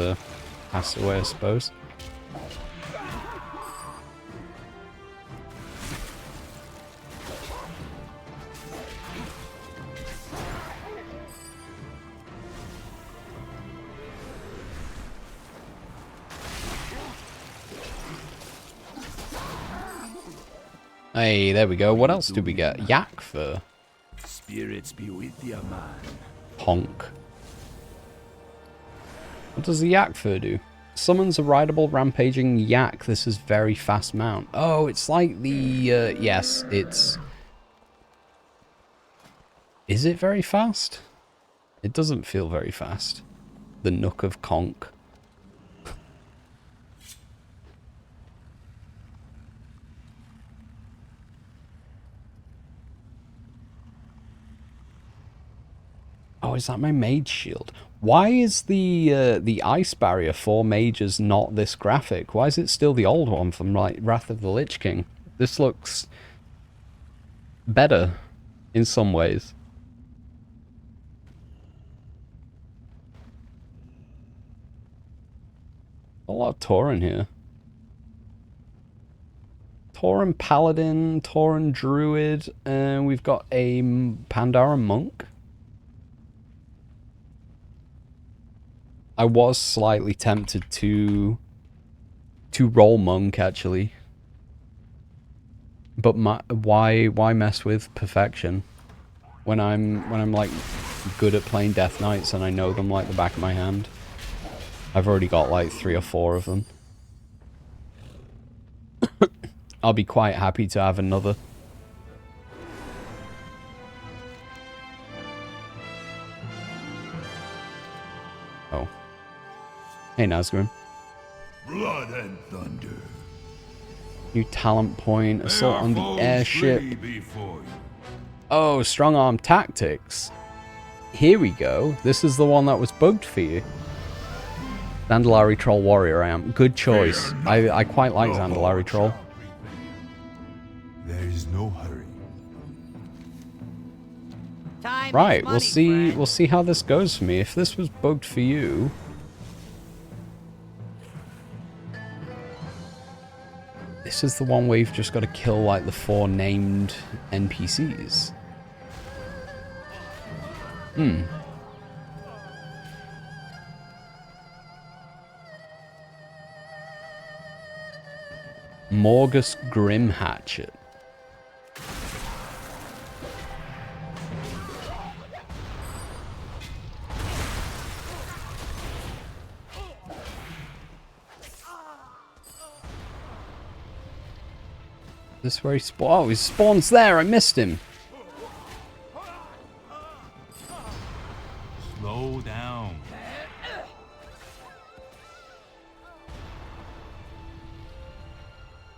passed away, I suppose. Hey, there we go. What else do we get? Yak fur. Spirits be with ya, man. Honk. What does the yak fur do? Summons a rideable rampaging yak. This is very fast mount. Oh, it's like the... yes, it's... Is it very fast? It doesn't feel very fast. The Nook of Conk. Oh, is that my mage shield? Why is the ice barrier for mages not this graphic? Why is it still the old one from like Wrath of the Lich King? This looks better in some ways. A lot of Tauren here. Tauren Paladin, Tauren Druid, and we've got a Pandara Monk. I was slightly tempted to roll Monk, actually. But why mess with perfection when I'm like good at playing Death Knights and I know them like the back of my hand? I've already got like 3 or 4 of them. I'll be quite happy to have another. Oh. Hey, Nazgrim. Blood and thunder. New talent point. Assault on the airship. Oh, strong arm tactics. Here we go. This is the one that was bugged for you. Zandalari Troll Warrior I am. Good choice. I quite like Zandalari Troll. There is no hurry. Time Right, is we'll money, see friend. we'll see how this goes for me. If this was bugged for you, this is the one where you've just got to kill like the 4 named NPCs. Morgus Grim Hatchet. This where he spawns? Oh, he spawns there. I missed him. Slow down.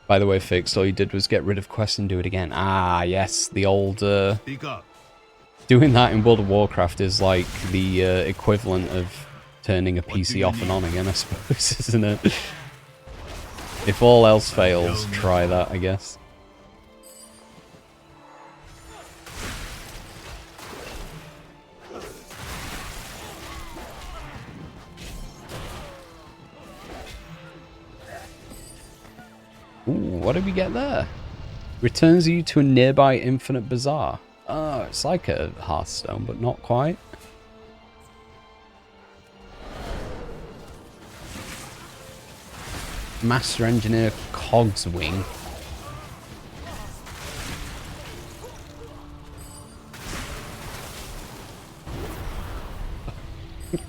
By the way, Fixed, all you did was get rid of quest and do it again. Ah, yes, the old, Speak up. doing that in World of Warcraft is like the equivalent of turning a PC off and on again, I suppose, isn't it? If all else fails, try that, I guess. Ooh, what did we get there? Returns you to a nearby infinite bazaar. Oh, it's like a Hearthstone, but not quite. Master Engineer Cogswing.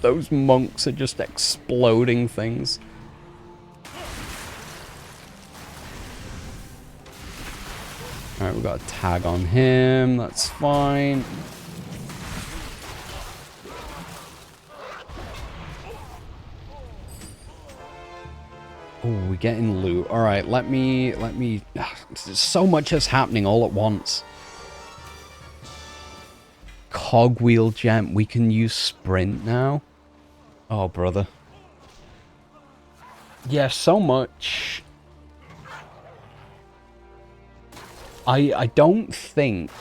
Those monks are just exploding things. Alright, we've got a tag on him. That's fine. Oh, we're getting loot. Alright, let me... So much is happening all at once. Cogwheel gem. We can use sprint now. Oh, brother. Yeah, so much. I don't think...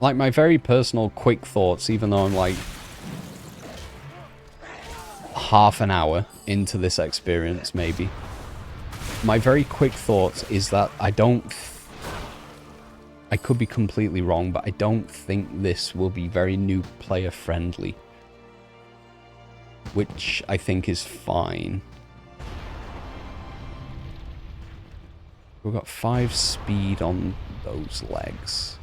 Like, my very personal quick thoughts, even though I'm like... half an hour into this experience, maybe. My very quick thoughts is that I don't... I could be completely wrong, but I don't think this will be very new player friendly. Which I think is fine. We've got 5 speed on those legs.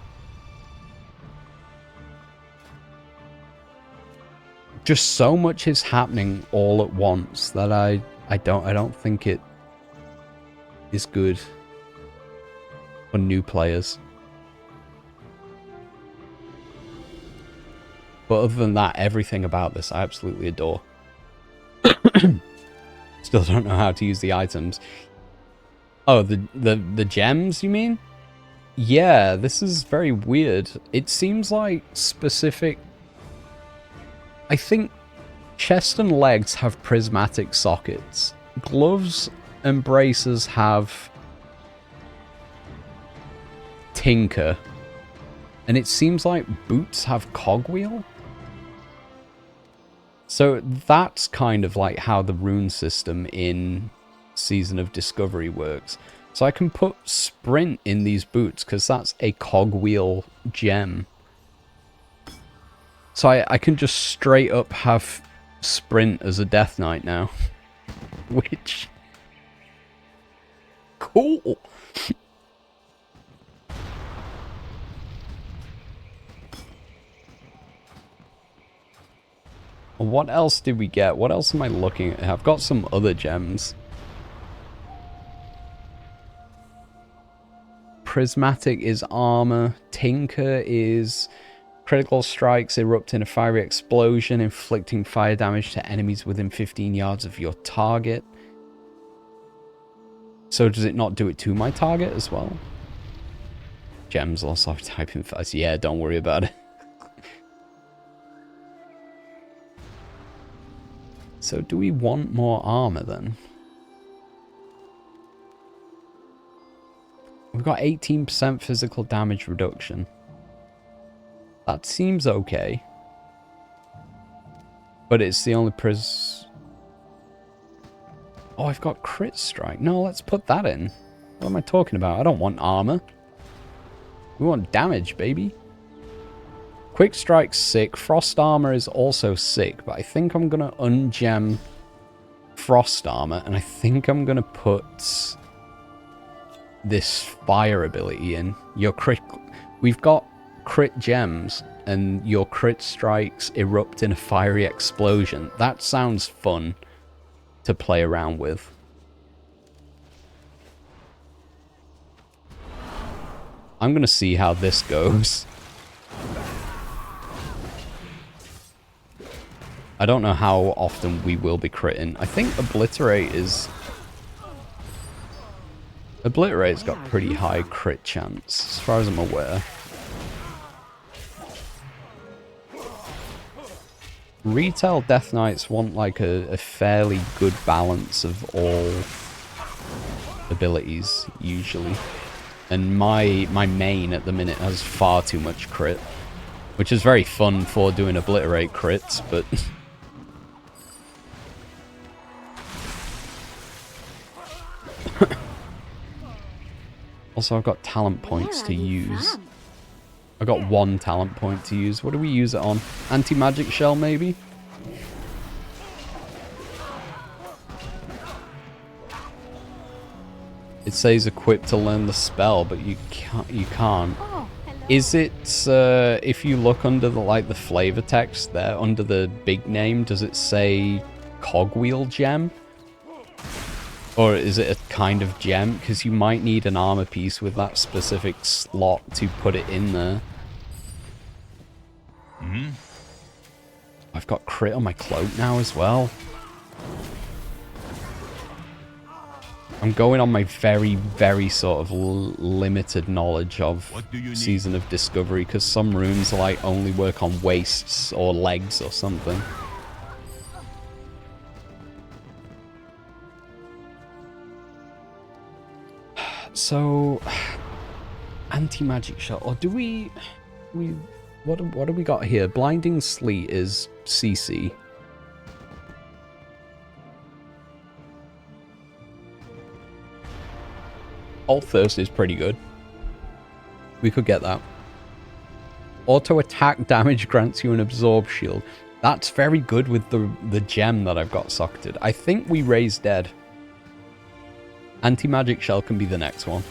Just so much is happening all at once that I don't think it is good for new players. But other than that, everything about this I absolutely adore. Still don't know how to use the items. Oh, the gems, you mean? Yeah, this is very weird. It seems like specific... I think chest and legs have prismatic sockets. Gloves and braces have tinker. And it seems like boots have cogwheel. So that's kind of like how the rune system in Season of Discovery works. So I can put sprint in these boots because that's a cogwheel gem. So I can just straight up have sprint as a Death Knight now. Which... cool! What else did we get? What else am I looking at? I've got some other gems. Prismatic is armor. Tinker is critical strikes erupt in a fiery explosion, inflicting fire damage to enemies within 15 yards of your target. So does it not do it to my target as well? Gems also have typing fast. Yeah, don't worry about it. So do we want more armor then? We've got 18% physical damage reduction. That seems okay. But it's the only Oh, I've got crit strike. No, let's put that in. What am I talking about? I don't want armor. We want damage, baby. Quick Strike's sick. Frost Armor is also sick, but I think I'm going to ungem Frost Armor, and I think I'm going to put this Fire ability in. Your crit... We've got crit gems, and your crit strikes erupt in a fiery explosion. That sounds fun to play around with. I'm going to see how this goes. I don't know how often we will be critting. I think Obliterate's got pretty high crit chance, as far as I'm aware. Retail Death Knights want like a fairly good balance of all abilities, usually. And my main at the minute has far too much crit, which is very fun for doing Obliterate crits, but... Also, I've got talent points to use. I've got 1 talent point to use. What do we use it on? Anti-magic shell, maybe? It says equip to learn the spell, but you can't. Is it, if you look under the flavor text there, under the big name, does it say cogwheel gem? Or is it a kind of gem? Because you might need an armor piece with that specific slot to put it in there. I've got crit on my cloak now as well. I'm going on my very, very sort of limited knowledge of Season of Discovery, because some runes like only work on waists or legs or something. So, anti-magic shot, or do we what do we got here? Blinding Sleet is CC. Hold Thirst is pretty good. We could get that. Auto attack damage grants you an absorb shield. That's very good with the gem that I've got socketed. I think we raise dead. Anti-magic shell can be the next one.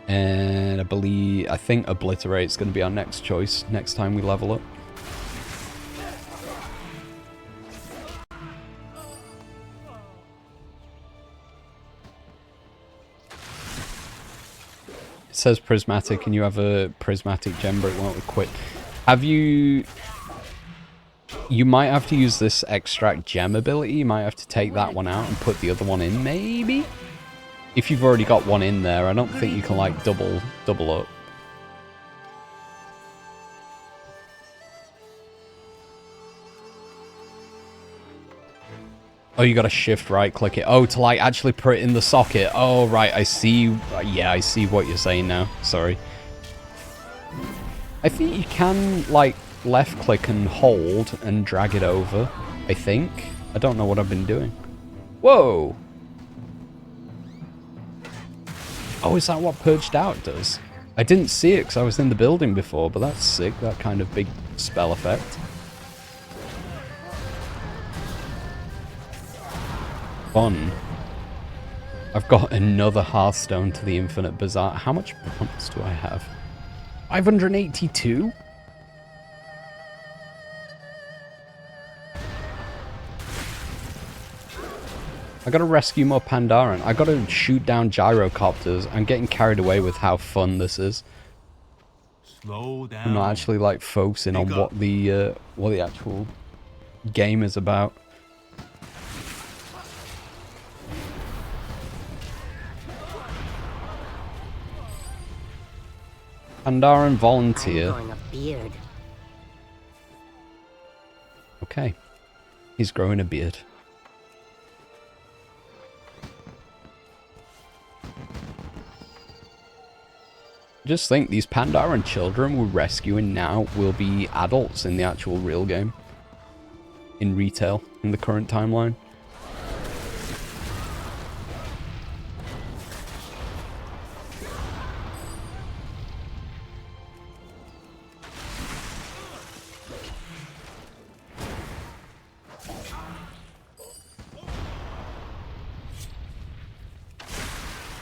And I think Obliterate's going to be our next choice next time we level up. It says prismatic and you have a prismatic gem, but it won't equip. Have you... You might have to use this extract gem ability. You might have to take that one out and put the other one in, maybe? If you've already got one in there, I don't think you can, like, double up. Oh, you gotta shift right click it. Oh, to, like, actually put it in the socket. Oh, right, I see. Yeah, I see what you're saying now. Sorry. I think you can, like, left click and hold and drag it over, I think. I don't know what I've been doing. Whoa! Oh, is that what Purged Out does? I didn't see it because I was in the building before, but that's sick, that kind of big spell effect. Fun. I've got another Hearthstone to the Infinite Bazaar. How much bronze do I have? 582? I gotta rescue more Pandaren. I gotta shoot down gyrocopters. I'm getting carried away with how fun this is. Slow down. I'm not actually like focusing on what the actual game is about. Pandaren volunteer. I'm growing a beard. Okay. He's growing a beard. Just think, these Pandaren children we're rescuing now will be adults in the actual real game. In retail, in the current timeline.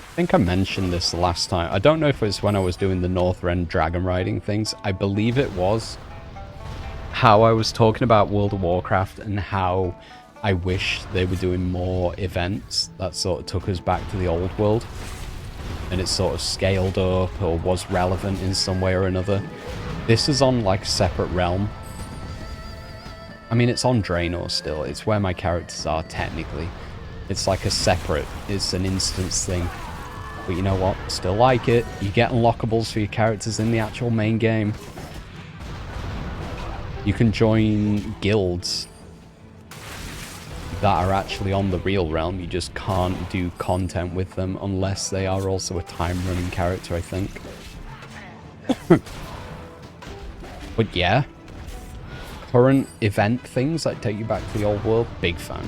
I think I mentioned this last time. I don't know if it was when I was doing the Northrend dragon riding things. I believe it was. How I was talking about World of Warcraft and how I wish they were doing more events that sort of took us back to the old world. and it's sort of scaled up or was relevant in some way or another. This is on like a separate realm. I mean, it's on Draenor still. It's where my characters are technically. It's like a separate, it's an instance thing. But you know what? Still like it. You get unlockables for your characters in the actual main game. You can join guilds that are actually on the real realm. You just can't do content with them unless they are also a time-running character, I think. But yeah. Current event things that take you back to the old world, big fan.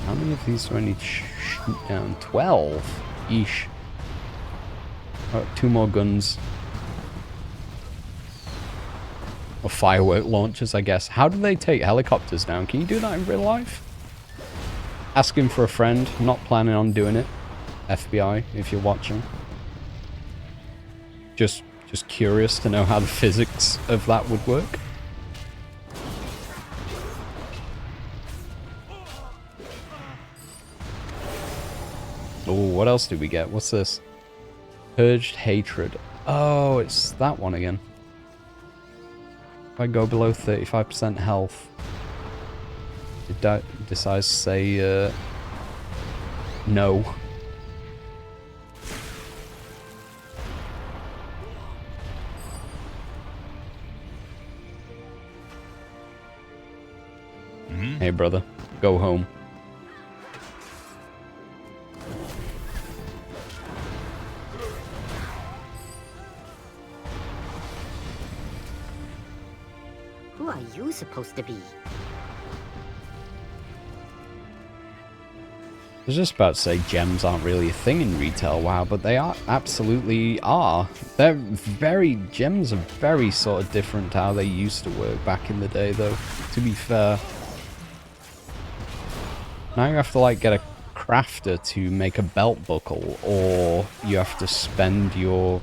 How many of these do I need to shoot down? 12? Eesh. Alright, 2 more guns. Or firework launchers, I guess. How do they take helicopters down? Can you do that in real life? Asking for a friend. Not planning on doing it. FBI, if you're watching. Just curious to know how the physics of that would work. Oh, what else did we get? What's this? Purged Hatred. Oh, it's that one again. If I go below 35% health, it decides to say, no. Hey, brother. Go home. Who are you supposed to be? I was just about to say gems aren't really a thing in retail WoW, but they are, absolutely are. Gems are very sort of different to how they used to work back in the day, though, to be fair. Now you have to, like, get a crafter to make a belt buckle, or you have to spend your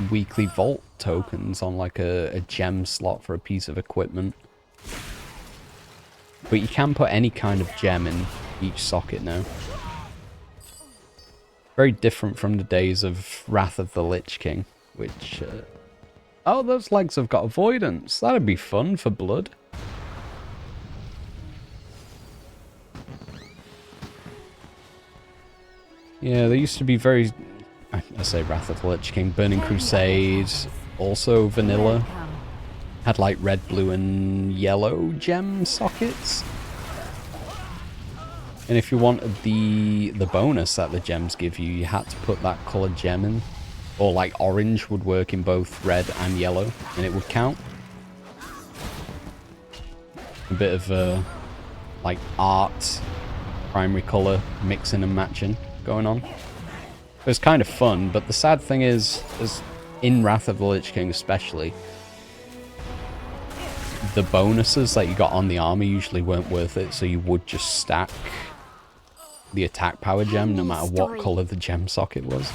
weekly vault tokens on, like, a gem slot for a piece of equipment. But you can put any kind of gem in each socket now. Very different from the days of Wrath of the Lich King, which... oh, those legs have got avoidance. That'd be fun for blood. Yeah, they used to be very... I say Wrath of the Lich King. Burning Crusade, also vanilla. Had like red, blue, and yellow gem sockets. And if you wanted the bonus that the gems give you, you had to put that coloured gem in. Or like orange would work in both red and yellow, and it would count. A bit of like art, primary colour, mixing and matching going on. It was kind of fun, but the sad thing is in Wrath of the Lich King especially, the bonuses that you got on the armor usually weren't worth it, so you would just stack the attack power gem no matter what color the gem socket was.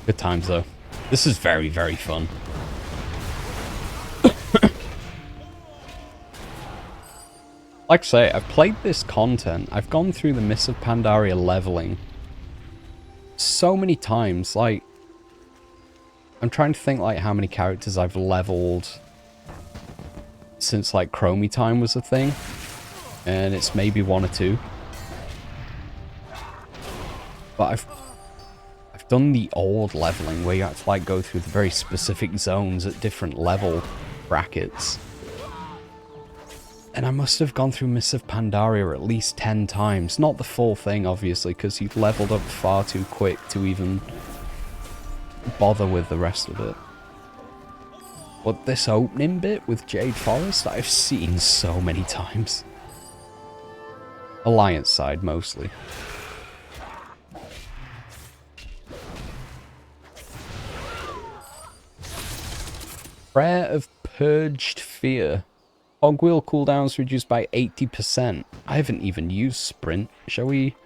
Good times though. This is very, very fun. Like I say, I've played this content. I've gone through the Mists of Pandaria leveling so many times. Like, I'm trying to think like how many characters I've leveled since like Chromie time was a thing. And it's maybe 1 or 2. But I've done the old leveling where you have to like go through the very specific zones at different level brackets. And I must have gone through Mists of Pandaria at least 10 times. Not the full thing, obviously, because you've leveled up far too quick to even bother with the rest of it. But this opening bit with Jade Forest, I've seen so many times. Alliance side, mostly. Prayer of Purged Fear. Cogwheel cooldowns reduced by 80%. I haven't even used sprint. Shall we?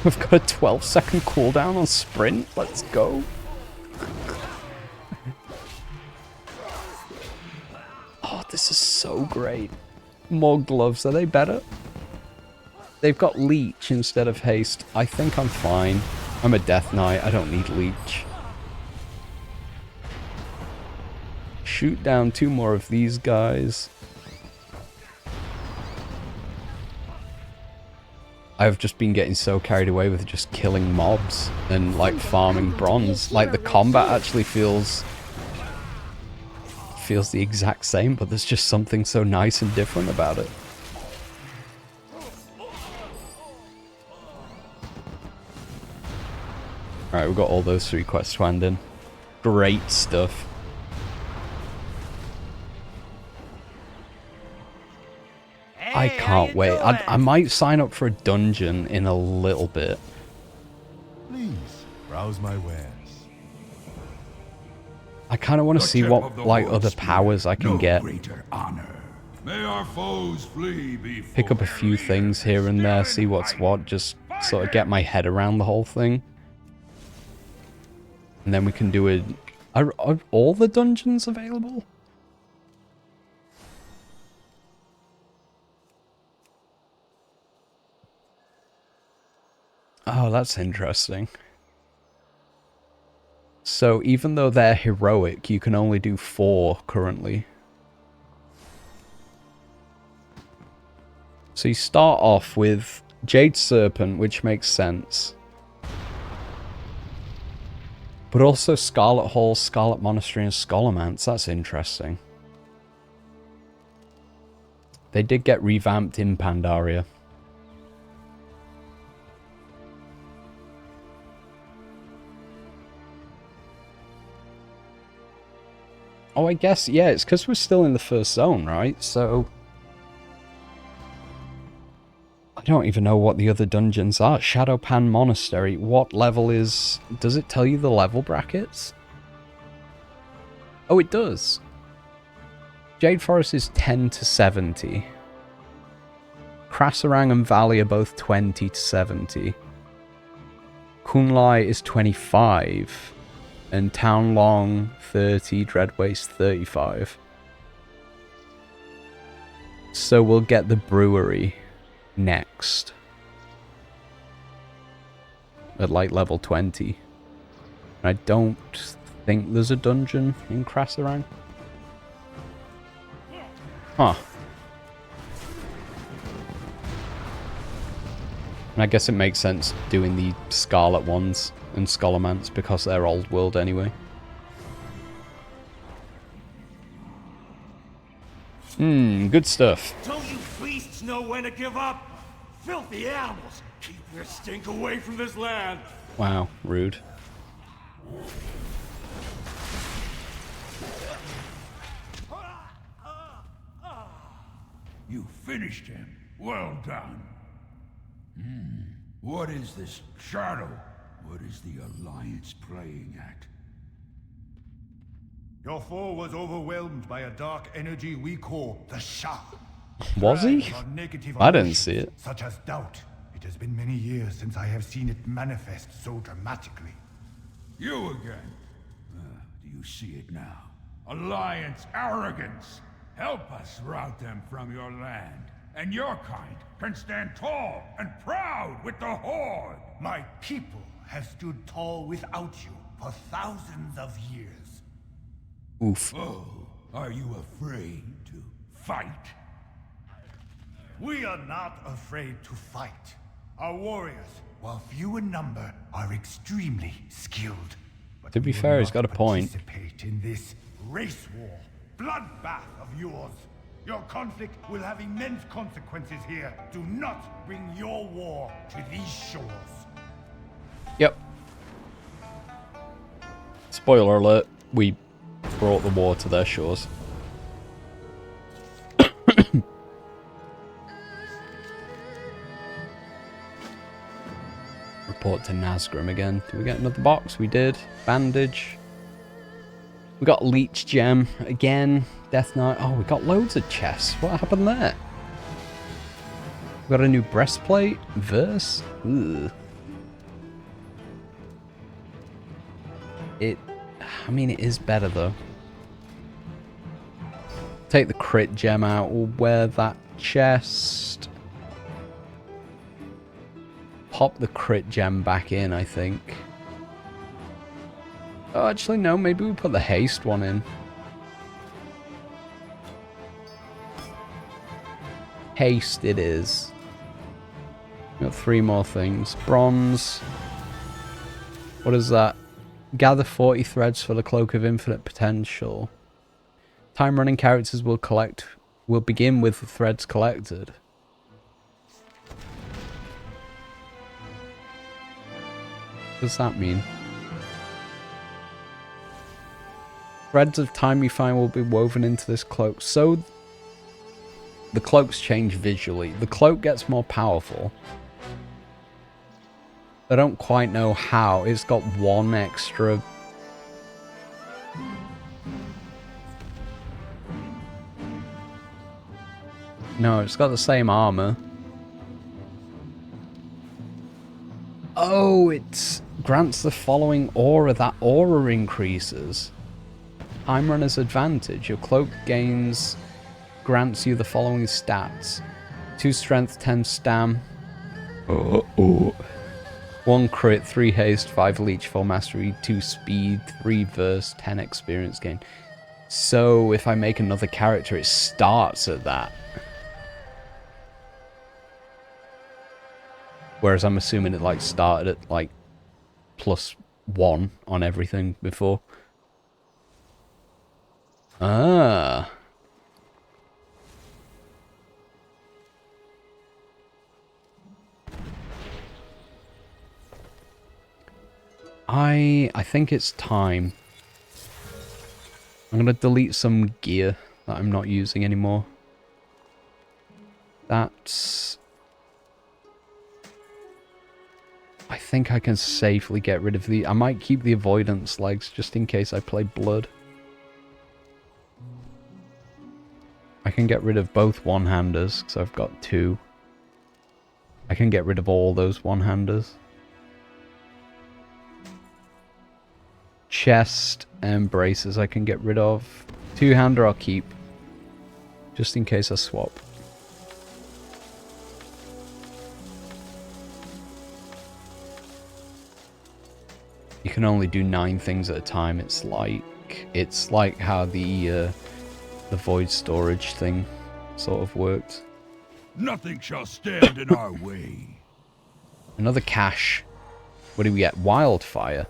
We've got a 12-second cooldown on sprint. Let's go. Oh, this is so great. More gloves. Are they better? They've got leech instead of haste. I think I'm fine. I'm a death knight. I don't need leech. Shoot down 2 more of these guys. I've just been getting so carried away with just killing mobs and like farming bronze. Like the combat actually feels the exact same, but there's just something so nice and different about it. Alright, we've got all those 3 quests to hand in. Great stuff. I can't wait. I might sign up for a dungeon in a little bit. Please, browse my wares. I kind of want to see what like other powers I can get. Greater honor. May our foes flee before. Pick up a few things here and there, see what's what, just sort of get my head around the whole thing. And then we can do it. Are all the dungeons available? Oh, that's interesting. So even though they're heroic, you can only do 4 currently. So you start off with Jade Serpent, which makes sense. But also Scarlet Hall, Scarlet Monastery, and Scholomance. That's interesting. They did get revamped in Pandaria. Oh, I guess, yeah, it's because we're still in the first zone, right? So I don't even know what the other dungeons are. Shadowpan Monastery. What level is... Does it tell you the level brackets? Oh, it does. Jade Forest is 10 to 70. Krasarang and Valley are both 20 to 70. Kunlai is 25. And Townlong 30, Dreadwaste 35. So we'll get the brewery next. At like level 20. I don't think there's a dungeon in Krasarang. Huh. And I guess it makes sense doing the Scarlet ones and Scholomance because they're old world anyway. Good stuff. Don't you beasts know when to give up? Filthy animals! Keep your stink away from this land! Wow, rude. You finished him. Well done. What is this shadow? What is the Alliance playing at? Your foe was overwhelmed by a dark energy we call the Shah. Was he? Thrives on negative I didn't emotions, see it. Such as doubt. It has been many years since I have seen it manifest so dramatically. You again. Do you see it now? Alliance arrogance. Help us rout them from your land. And your kind can stand tall and proud with the Horde. My people have stood tall without you for thousands of years. Oof. Oh, are you afraid to fight? We are not afraid to fight. Our warriors, while few in number, are extremely skilled. But To be we will fair, he's not got a point. Participate in this race war, bloodbath of yours. Your conflict will have immense consequences here. Do not bring your war to these shores. Yep. Spoiler alert, we brought the war to their shores. Report to Nazgrim again. Do we get another box? We did. Bandage. We got Leech Gem again. Death Knight. Oh, we got loads of chests. What happened there? We got a new breastplate. Verse. Ugh. I mean, it is better though. Take the crit gem out. We'll wear that chest. Pop the crit gem back in, I think. Oh, actually, no. Maybe we put the haste one in. Haste it is. Got 3 more things. Bronze. What is that? Gather 40 threads for the Cloak of Infinite Potential. Time running characters will begin with the threads collected. What does that mean? Threads of time you find will be woven into this cloak. So the cloaks change visually. The cloak gets more powerful. I don't quite know how. It's got 1 extra. No, it's got the same armor. Oh, it grants the following aura. That aura increases. Time Runner's Advantage. Your cloak grants you the following stats. 2 strength, 10 stam. 1 crit, 3 haste, 5 leech, 4 mastery, 2 speed, 3 verse, 10 experience gain. So if I make another character, it starts at that. Whereas I'm assuming it like started at like +1 on everything before. Ah. I think it's time. I'm going to delete some gear that I'm not using anymore. That's... I think I can safely get rid of the... I might keep the avoidance legs just in case I play blood. I can get rid of both one-handers because I've got 2. I can get rid of all those one-handers. Chest and braces I can get rid of. 2-hander I'll keep. Just in case I swap. You can only do 9 things at a time. It's like how the void storage thing sort of worked. Nothing shall stand in our way. Another cache. What do we get? Wildfire.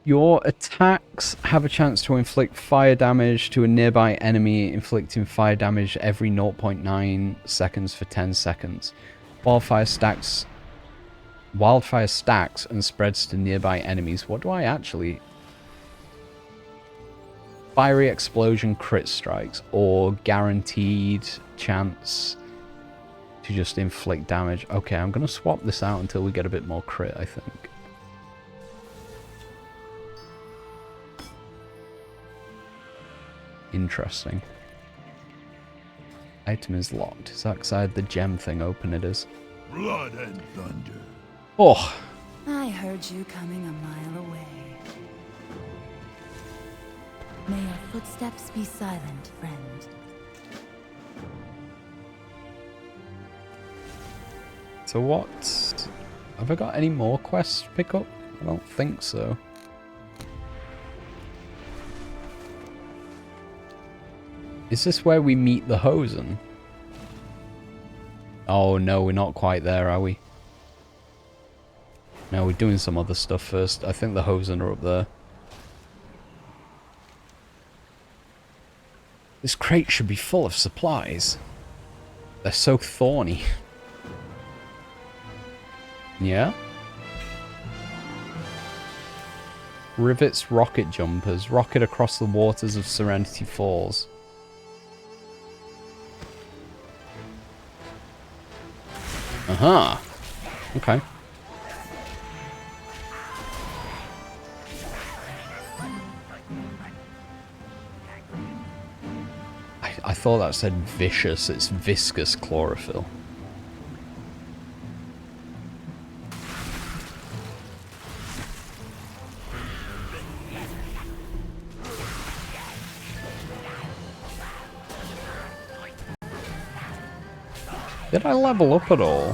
Your attacks have a chance to inflict fire damage to a nearby enemy, inflicting fire damage every 0.9 seconds for 10 seconds. Wildfire stacks and spreads to nearby enemies. What do I actually... Fiery explosion crit strikes, or guaranteed chance to just inflict damage. Okay, I'm going to swap this out until we get a bit more crit, I think. Interesting. Item is locked. Is that because I had the gem thing open? It is. Blood and thunder. Oh. I heard you coming a mile away. May your footsteps be silent, friend. So what? Have I got any more quests to pick up? I don't think so. Is this where we meet the Hosen? Oh no, we're not quite there, are we? No, we're doing some other stuff first. I think the Hosen are up there. This crate should be full of supplies. They're so thorny. Yeah? Rivets rocket jumpers. Rocket across the waters of Serenity Falls. Aha. Okay. I thought that said vicious. It's viscous chlorophyll. Did I level up at all?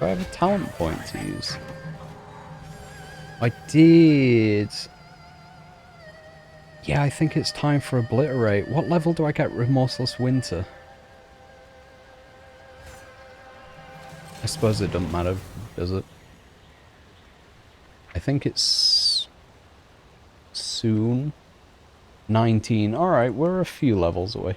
Do I have a talent point to use? I did. Yeah, I think it's time for Obliterate. What level do I get Remorseless Winter? I suppose it doesn't matter, does it? I think it's soon. 19. Alright, we're a few levels away.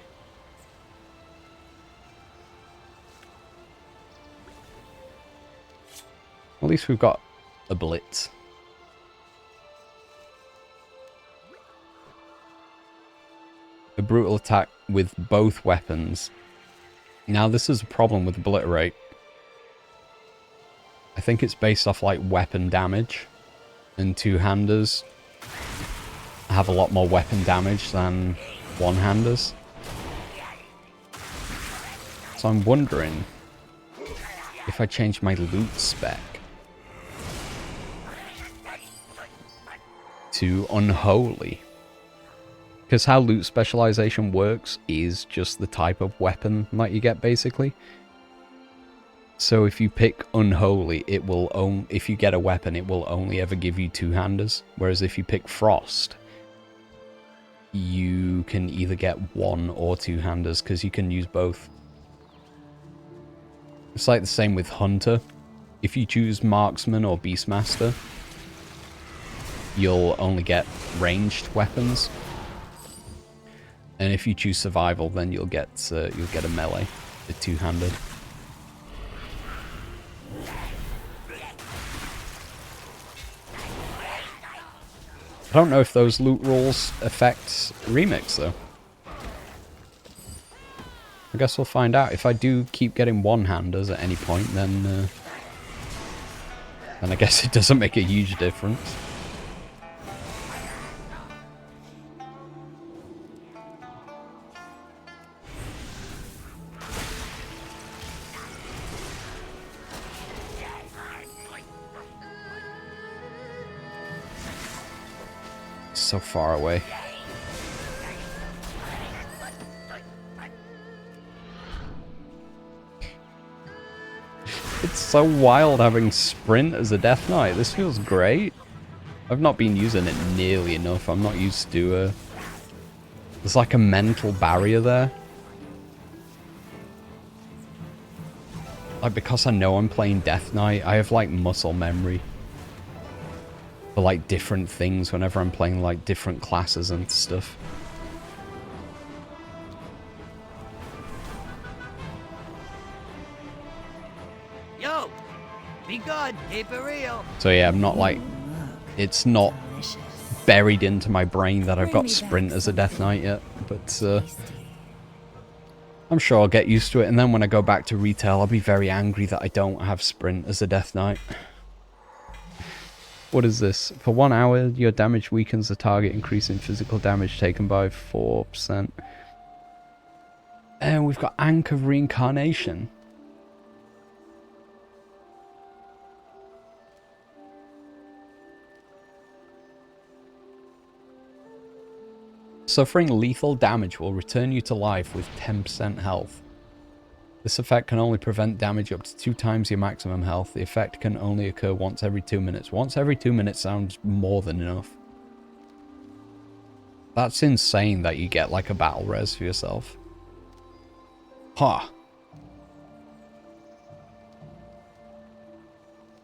At least we've got a blitz. A brutal attack with both weapons. Now this is a problem with Obliterate. I think it's based off like weapon damage. And two-handers have a lot more weapon damage than one-handers. So I'm wondering if I change my loot spec to Unholy. Because how loot specialization works is just the type of weapon that you get, basically. So if you pick Unholy, it will if you get a weapon, it will only ever give you two-handers. Whereas if you pick Frost, you can either get one or two-handers, because you can use both. It's like the same with Hunter. If you choose Marksman or Beastmaster, you'll only get ranged weapons. And if you choose Survival, then you'll get a melee, a two-handed. I don't know if those loot rules affect Remix, though. I guess we'll find out. If I do keep getting one-handers at any point, then I guess it doesn't make a huge difference. So far away. It's so wild having Sprint as a Death Knight. This feels great. I've not been using it nearly enough. I'm not used to there's like a mental barrier there. Like, because I know I'm playing Death Knight, I have like muscle memory for like different things whenever I'm playing like different classes and stuff. Yo, be good, keep it real. So yeah, I'm not like, it's not buried into my brain that I've got Sprint as a Death Knight yet, but I'm sure I'll get used to it, and then when I go back to retail, I'll be very angry that I don't have Sprint as a Death Knight. What is this? For 1 hour, your damage weakens the target, increasing physical damage taken by 4%. And we've got Anchor of Reincarnation. Suffering lethal damage will return you to life with 10% health. This effect can only prevent damage up to 2 times your maximum health. The effect can only occur once every 2 minutes. Once every 2 minutes sounds more than enough. That's insane that you get like a battle res for yourself. Ha!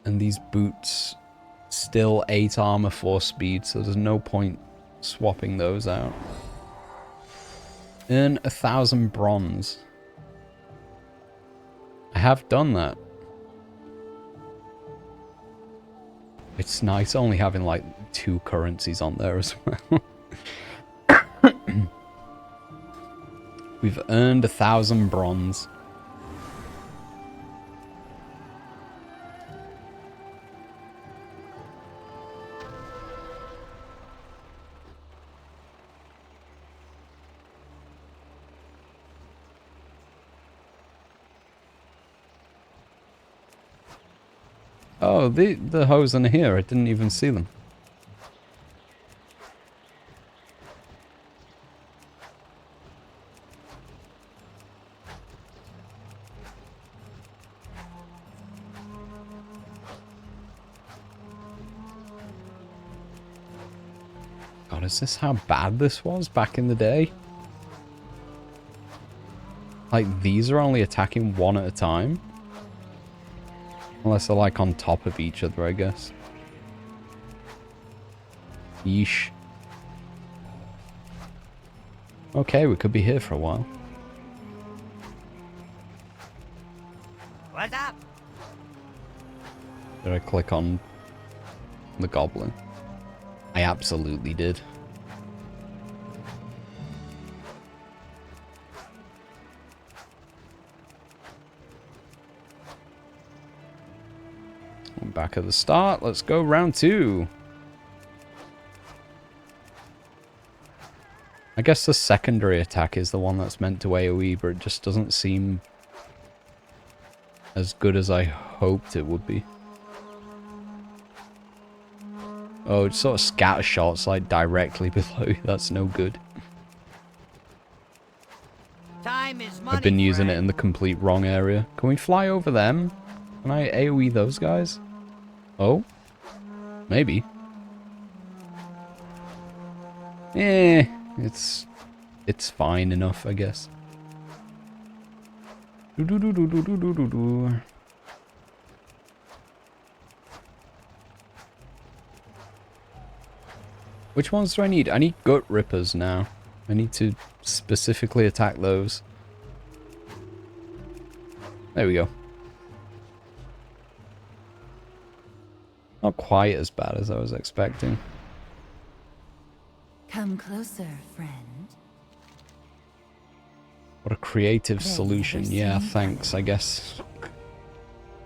And these boots, still 8 armor, 4 speed, so there's no point swapping those out. Earn 1,000 bronze. I have done that. It's nice only having like 2 currencies on there as well. We've earned 1,000 bronze. Oh, the Hosen are here. I didn't even see them. God, is this how bad this was back in the day? Like, these are only attacking one at a time? Unless they're, like, on top of each other, I guess. Yeesh. Okay, we could be here for a while. What's up? Did I click on the goblin? I absolutely did. Back at the start. Let's go round 2. I guess the secondary attack is the one that's meant to AoE, but it just doesn't seem as good as I hoped it would be. Oh, it's sort of scatter shots like directly below you. That's no good. Time is money, I've been using it friend. in the complete wrong area. Can we fly over them? Can I AoE those guys? Oh? Maybe. It's fine enough, I guess. Which ones do I need? I need gut rippers now. I need to specifically attack those. There we go. Not quite as bad as I was expecting. Come closer, friend. What a creative They've solution. never Yeah, seen thanks, I guess.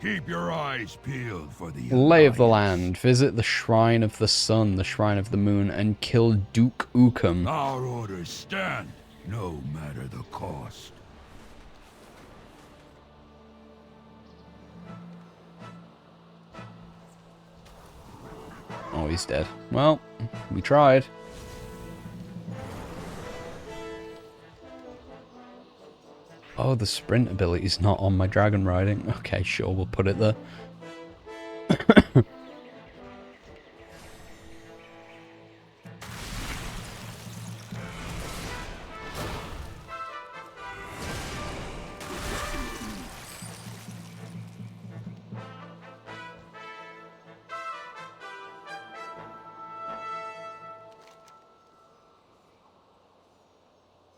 Keep your eyes peeled for the Lay of the Alliance. land. Visit the Shrine of the Sun, the Shrine of the Moon, and kill Duke Ukum. Our orders stand, no matter the cost. Oh, he's dead. Well, we tried. Oh, the sprint ability is not on my dragon riding. Okay, sure, we'll put it there.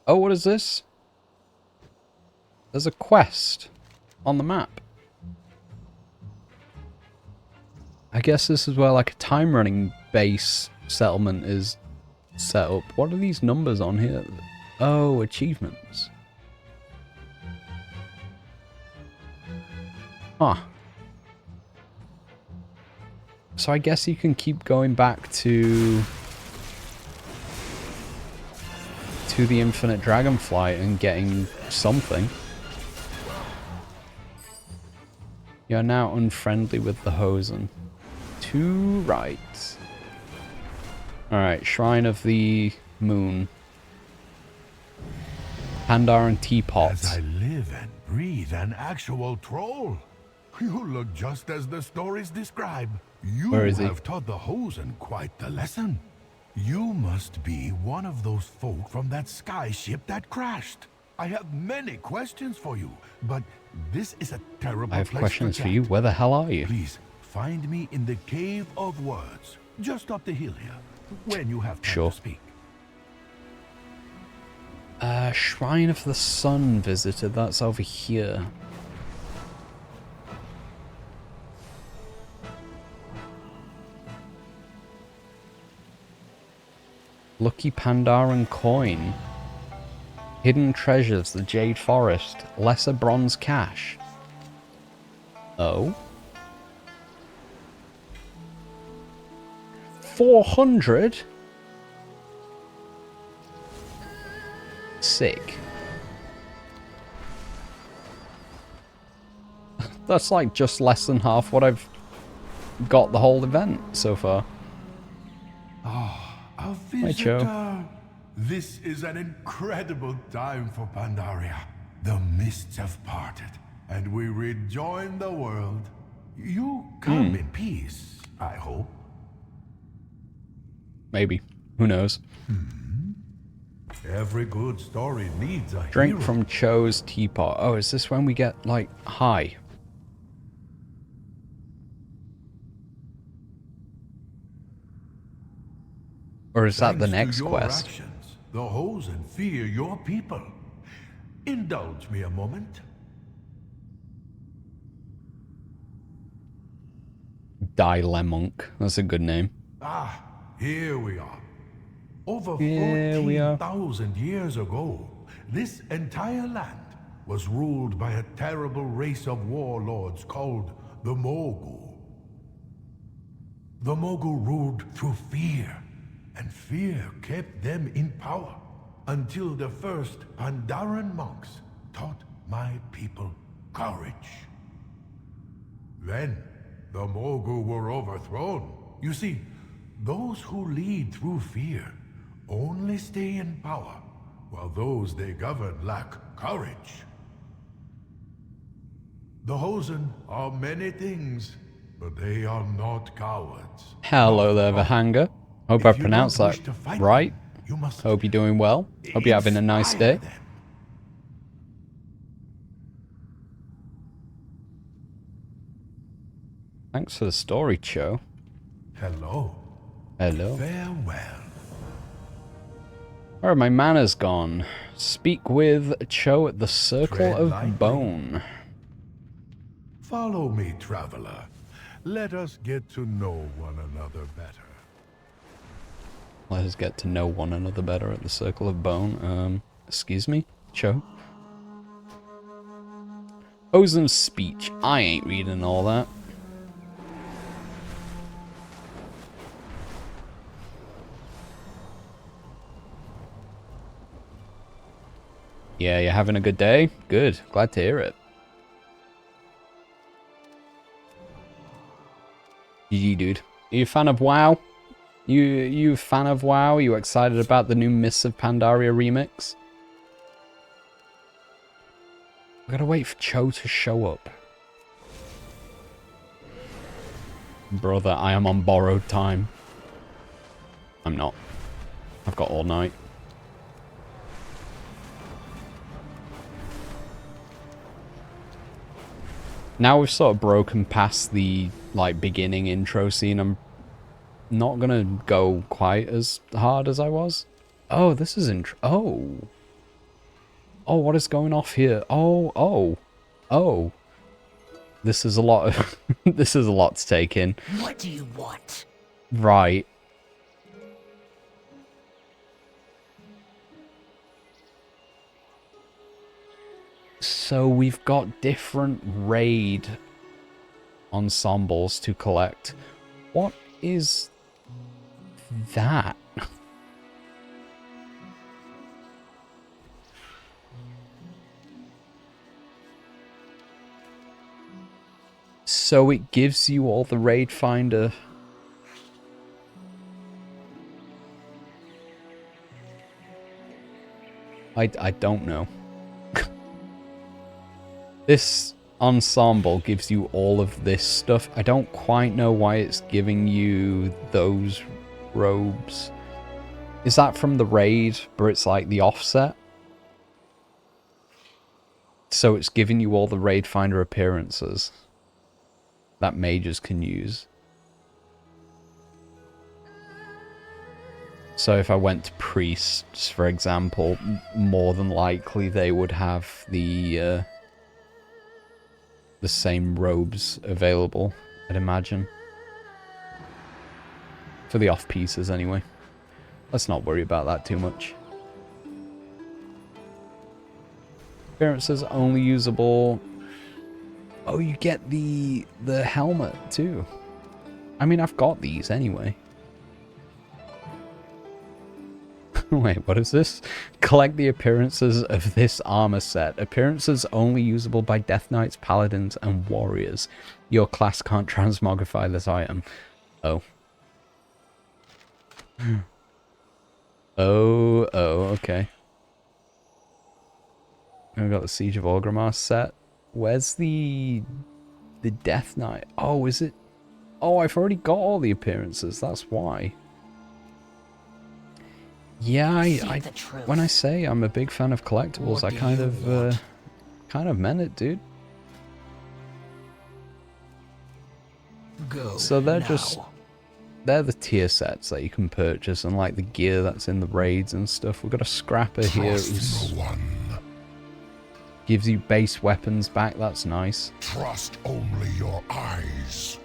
Oh, what is this? There's a quest on the map. I guess this is where like a time running base settlement is set up. What are these numbers on here? Oh, achievements. Huh. So I guess you can keep going back to the infinite Dragonflight and getting something. You're now unfriendly with the Hosen. To right. Alright, Shrine of the Moon. Pandaran teapots. As I live and breathe an actual troll. You look just as the stories describe. You Where is he? have taught the Hosen quite the lesson. You must be one of those folk from that sky ship that crashed. I have many questions for you, but this is a terrible I have place questions to for chat. you. Where the hell are you? Please, find me in the Cave of Words, just up the hill here, when you have time Sure. to speak. Shrine of the Sun visited. That's over here. Lucky Pandaran coin. Hidden treasures, the Jade Forest. Lesser bronze cache. Oh. 400? Sick. That's like just less than half what I've got the whole event so far. A Hi, Cho. visitor. This is an incredible time for Pandaria. The mists have parted, and we rejoin the world. You come in peace, I hope. Maybe. Who knows? Every good story needs a Drink hero. from Cho's teapot. Oh, is this when we get, like, high? Or is that the Thanks next to your quest? actions, the Hosen fear your people. Indulge me a moment. Dilemunk. That's a good name. Ah, here we are. Over Here we are. 14,000 years ago, this entire land was ruled by a terrible race of warlords called the Mogu. The Mogu ruled through fear, and fear kept them in power until the first Pandaran monks taught my people courage. Then, the Mogu were overthrown. You see, those who lead through fear only stay in power, while those they govern lack courage. The Hosen are many things, but they are not cowards. Hello there, Vahanga. Hope I If you pronounced don't that wish to fight right. them, you must Hope you're doing well. Hope you're having a nice inspire day. them. Thanks for the story, Cho. Hello. Hello. Farewell. Where are my manners gone? Speak with Cho at the Circle Tread of lightly. Bone. Follow me, traveler. Let us get to know one another better. Let us get to know one another better at the Circle of Bone. Excuse me? Cho? Ozen's speech. I ain't reading all that. Yeah, you're having a good day? Good. Glad to hear it. GG, dude. Are you a fan of WoW? You a fan of WoW? Are you excited about the new Mists of Pandaria remix? We gotta wait for Cho to show up. Brother, I am on borrowed time. I'm not. I've got all night. Now we've sort of broken past the, like, beginning intro scene. I'm not gonna go quite as hard as I was. Oh, this is intro. Oh. Oh, what is going off here? Oh. This is a lot of... this is a lot to take in. What do you want? Right. So we've got different raid ensembles to collect. What is that? So it gives you all the raid finder. I don't know. This ensemble gives you all of this stuff. I don't quite know why it's giving you those robes. Is that from the raid, but it's like the offset? So it's giving you all the raid finder appearances that mages can use. So if I went to priests, for example, more than likely they would have the same robes available, I'd imagine. For the off-pieces, anyway. Let's not worry about that too much. Appearances only usable... Oh, you get the helmet, too. I mean, I've got these, anyway. Wait, what is this? Collect the appearances of this armor set. Appearances only usable by Death Knights, Paladins, and Warriors. Your class can't transmogrify this item. Oh. Oh, okay. I've got the Siege of Orgrimmar set. Where's the Death Knight? Oh, is it? Oh, I've already got all the appearances. That's why. Yeah, when I say I'm a big fan of collectibles, I kind of meant it, dude. So they're the tier sets that you can purchase, and like the gear that's in the raids and stuff. We've got a scrapper here who gives you base weapons back. That's nice. Trust only your eyes.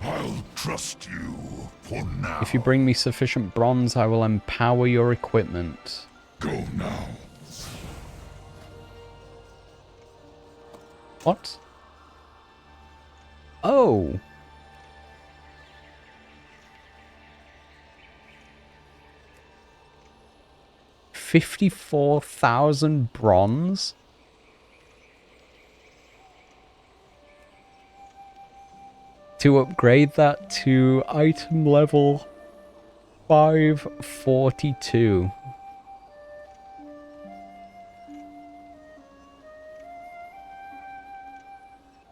I'll trust you for now. If you bring me sufficient bronze, I will empower your equipment. Go now. What? Oh. $54,000 bronze? To upgrade that to item level 542.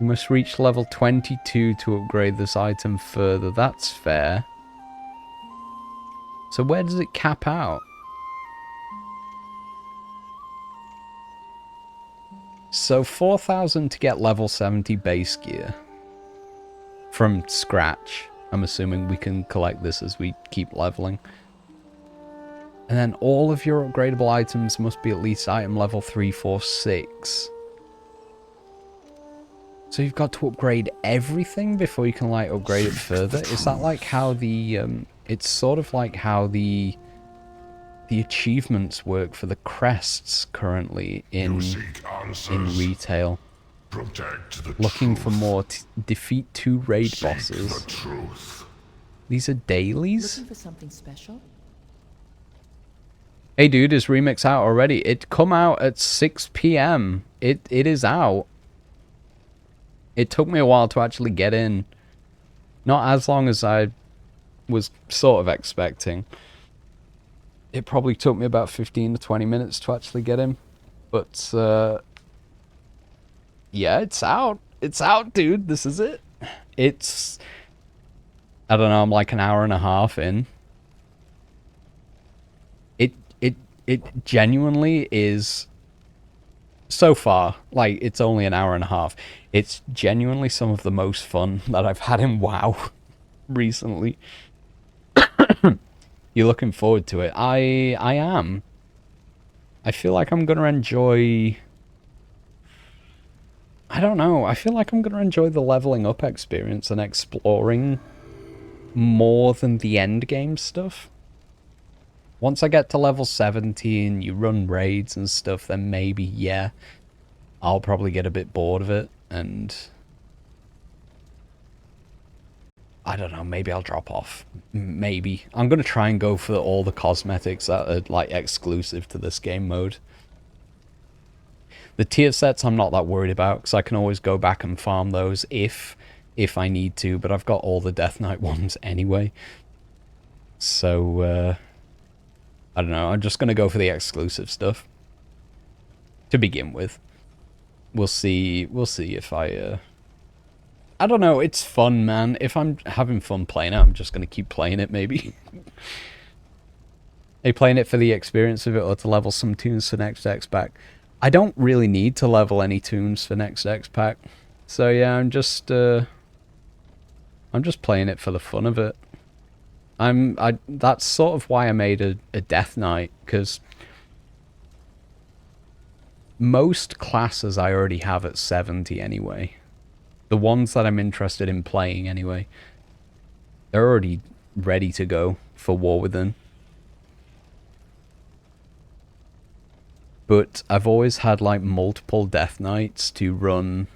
You must reach level 22 to upgrade this item further. That's fair. So where does it cap out? So 4,000 to get level 70 base gear. From scratch. I'm assuming we can collect this as we keep leveling. And then all of your upgradable items must be at least item level 346. So you've got to upgrade everything before you can like upgrade it further? Is that like how the it's sort of like how the achievements work for the crests currently in retail. Looking for more defeat 2 raid bosses. These are dailies? Looking for something special? Hey dude, is Remix out already? It come out at 6 PM. It is out. It took me a while to actually get in. Not as long as I was sort of expecting. It probably took me about 15 to 20 minutes to actually get in. But, yeah, it's out. It's out, dude. This is it. It's... I don't know, I'm like an hour and a half in. It genuinely is... So far, like, it's only an hour and a half. It's genuinely some of the most fun that I've had in WoW recently. You're looking forward to it. I am. I feel like I'm going to enjoy... I don't know. I feel like I'm going to enjoy the leveling up experience and exploring more than the end game stuff. Once I get to level 70 and you run raids and stuff, then maybe, yeah, I'll probably get a bit bored of it, and I don't know, maybe I'll drop off. Maybe. I'm going to try and go for all the cosmetics that are, like, exclusive to this game mode. The tier sets I'm not that worried about, because I can always go back and farm those if I need to, but I've got all the Death Knight ones anyway. So, I don't know, I'm just going to go for the exclusive stuff. To begin with. We'll see if I don't know, it's fun, man. If I'm having fun playing it, I'm just going to keep playing it, maybe. Are you playing it for the experience of it, or to level some tunes for next X pack? I don't really need to level any tunes for next X pack. So yeah, I'm just playing it for the fun of it. That's sort of why I made a Death Knight, because most classes I already have at 70 anyway. The ones that I'm interested in playing anyway. They're already ready to go for War Within. But I've always had like multiple Death Knights to run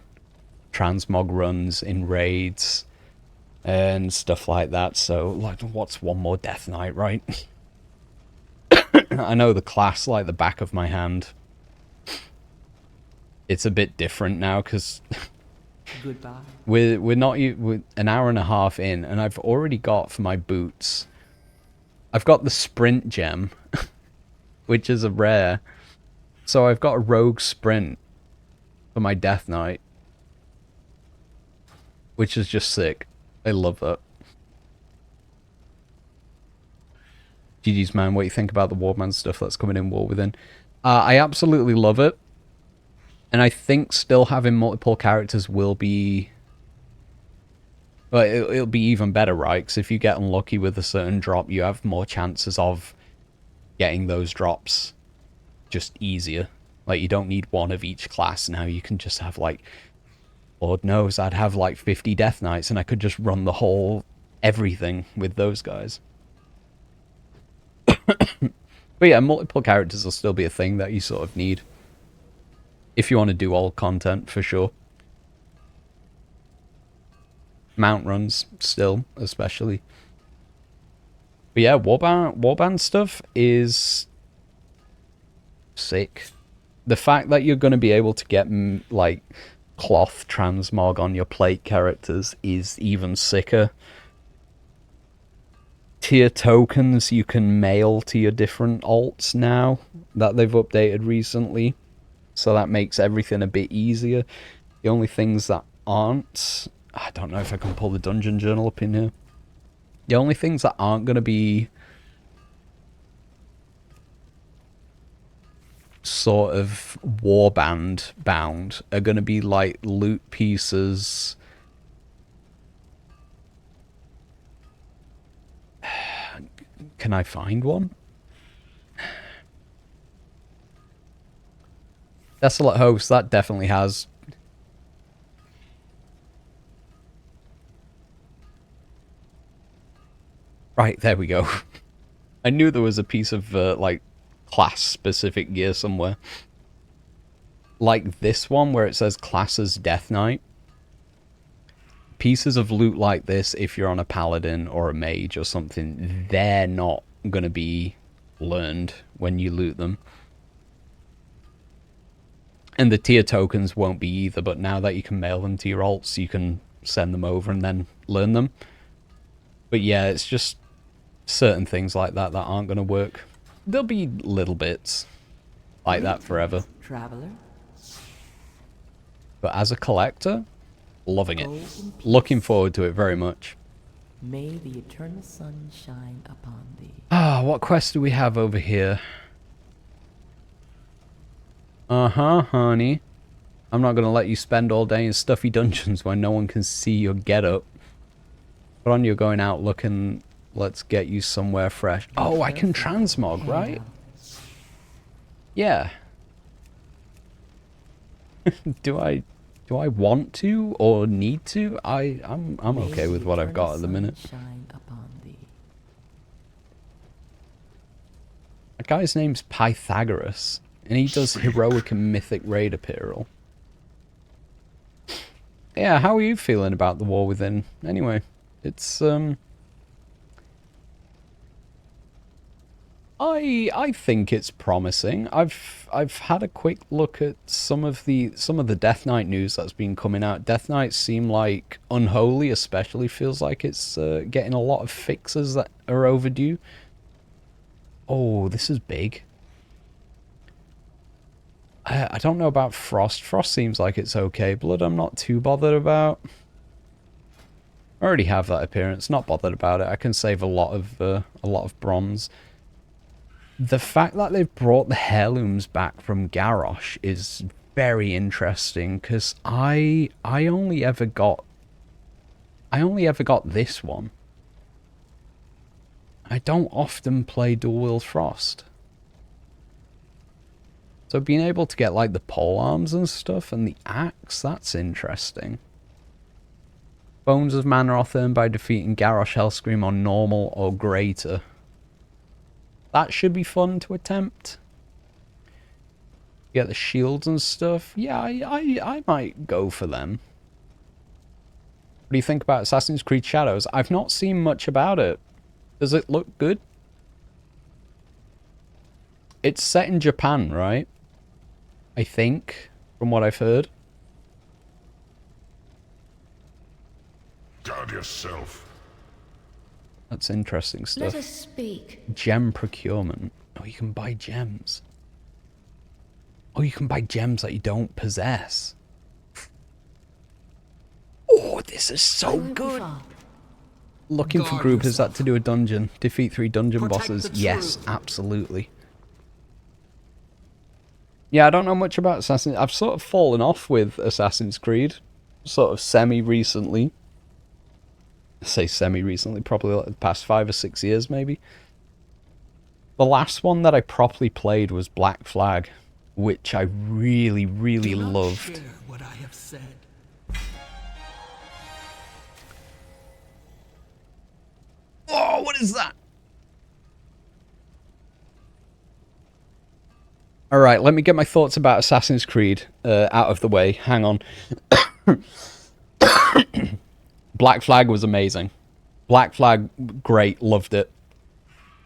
transmog runs in raids. and stuff like that. So, like, what's one more Death Knight, right? I know the class like the back of my hand. It's a bit different now because Goodbye. we're an hour and a half in, and I've already got for my boots. I've got the sprint gem, which is a rare. So I've got a rogue sprint for my Death Knight, which is just sick. I love that. GG's, man. What do you think about the Warband stuff that's coming in War Within? I absolutely love it. And I think still having multiple characters will be... Well, it'll be even better, right? Because if you get unlucky with a certain drop, you have more chances of getting those drops just easier. Like, you don't need one of each class now. You can just have, like... Lord knows, I'd have, like, 50 Death Knights, and I could just run the whole... everything with those guys. But yeah, multiple characters will still be a thing that you sort of need. If you want to do all content, for sure. Mount runs, still, especially. But yeah, Warband stuff is sick. The fact that you're going to be able to get, like, cloth transmog on your plate characters is even sicker. Tier tokens you can mail to your different alts now that they've updated recently. So that makes everything a bit easier. The only things that aren't... I don't know if I can pull the dungeon journal up in here. The only things that aren't going to be sort of warband bound are going to be like loot pieces. Can I find one? Desolate Host, that definitely has. Right, there we go. I knew there was a piece of, like, class-specific gear somewhere. Like this one, where it says Classes Death Knight. Pieces of loot like this, if you're on a paladin or a mage or something, they're not going to be learned when you loot them. And the tier tokens won't be either, but now that you can mail them to your alts, you can send them over and then learn them. But yeah, it's just certain things like that that aren't going to work. There'll be little bits like that forever. Traveler. But as a collector, loving it. Looking forward to it very much. May the eternal sun shine upon thee. Ah, what quest do we have over here? Honey. I'm not going to let you spend all day in stuffy dungeons when no one can see your getup. Put on, you're going out looking... Let's get you somewhere fresh. Oh, I can transmog, right? Yeah. Do I want to or need to? I'm okay with what I've got at the minute. That guy's name's Pythagoras. And he does heroic and mythic raid apparel. Yeah, how are you feeling about the War Within? Anyway, it's I think it's promising. I've had a quick look at some of the Death Knight news that's been coming out. Death Knights seem like Unholy especially feels like it's getting a lot of fixes that are overdue. Oh, this is big. I don't know about Frost. Frost seems like it's okay. Blood I'm not too bothered about. I already have that appearance. Not bothered about it. I can save a lot of bronze. The fact that they've brought the heirlooms back from Garrosh is very interesting because I only ever got this one. I don't often play Dual Wield Frost. So being able to get like the pole arms and stuff and the axe, that's interesting. Bones of Manoroth earned by defeating Garrosh Hellscream on normal or greater. That should be fun to attempt. Get the shields and stuff. Yeah, I might go for them. do you think about Assassin's Creed Shadows? I've not seen much about it. Does it look good? It's set in Japan, right? I think, from what I've heard. Guard yourself. That's interesting stuff. Let us speak. Gem procurement. Oh, you can buy gems. Oh, you can buy gems that you don't possess. Oh, this is so good. Looking for group, is that to do a dungeon? Defeat 3 dungeon bosses? Yes, absolutely. Yeah, I don't know much about Assassin's... I've sort of fallen off with Assassin's Creed. Sort of semi-recently. I say semi-recently, probably like the past 5 or 6 years, maybe. The last one that I properly played was Black Flag, which I really, really loved. Share what I have said. Oh, what is that? Alright, let me get my thoughts about Assassin's Creed out of the way. Hang on. Black Flag was amazing. Black Flag, great, loved it.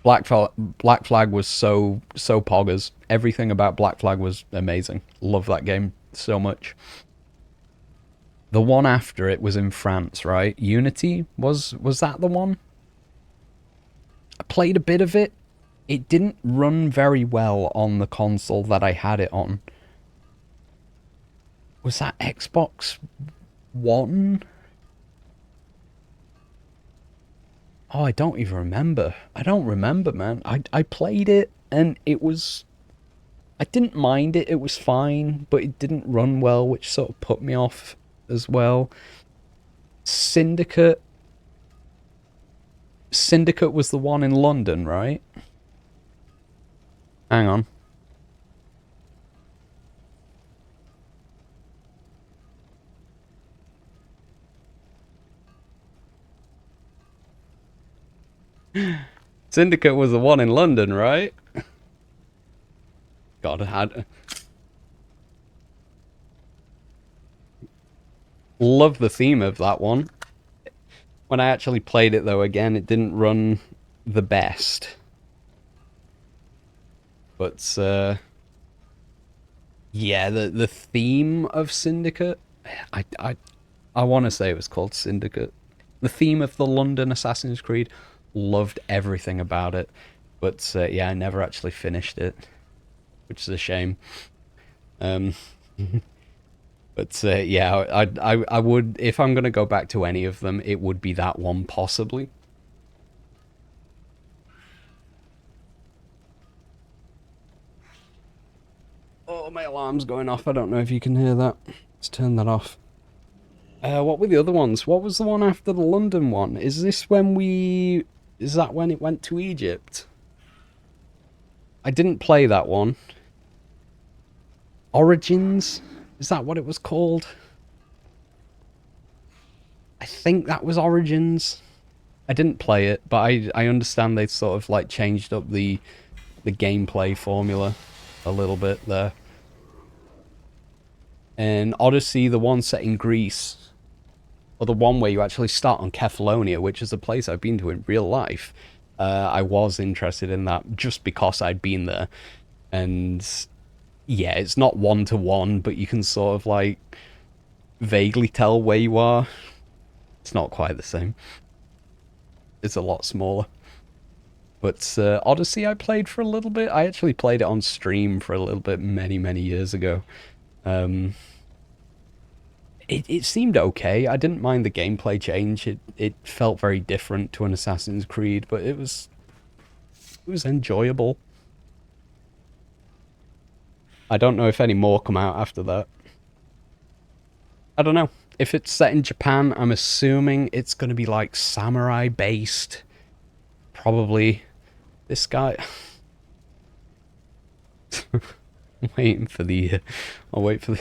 Black Flag was so poggers. Everything about Black Flag was amazing. Love that game so much. The one after it was in France, right? Unity? Was that the one? I played a bit of it. It didn't run very well on the console that I had it on. Was that Xbox One? Oh, I don't even remember. I don't remember, man. I played it, and it was... I didn't mind it. It was fine, but it didn't run well, which sort of put me off as well. Syndicate. Syndicate was the one in London, right? Hang on. Syndicate was the one in London, right? God, I had... Love the theme of that one. When I actually played it, though, again, it didn't run the best. But, yeah, the theme of Syndicate... I want to say it was called Syndicate. The theme of the London Assassin's Creed... Loved everything about it, but yeah, I never actually finished it, which is a shame. But yeah, I would, if I'm gonna go back to any of them, it would be that one possibly. Oh, my alarm's going off. I don't know if you can hear that. Let's turn that off. What were the other ones? What was the one after the London one? Is this when we... Is that when it went to Egypt? I didn't play that one. Origins? Is that what it was called? I think that was Origins. I didn't play it, but I understand they sort of like changed up the gameplay formula a little bit there. And Odyssey, the one set in Greece, or the one where you actually start on Kefalonia, which is a place I've been to in real life. I was interested in that just because I'd been there. And yeah, it's not one-to-one, but you can sort of like vaguely tell where you are. It's not quite the same. It's a lot smaller. But Odyssey I played for a little bit. I actually played it on stream for a little bit many, many years ago. It seemed okay. I didn't mind the gameplay change. It felt very different to an Assassin's Creed, but it was enjoyable. I don't know if any more come out after that. I don't know. If it's set in Japan, I'm assuming it's going to be like samurai based. Probably this guy. I'm waiting for the I'll wait for the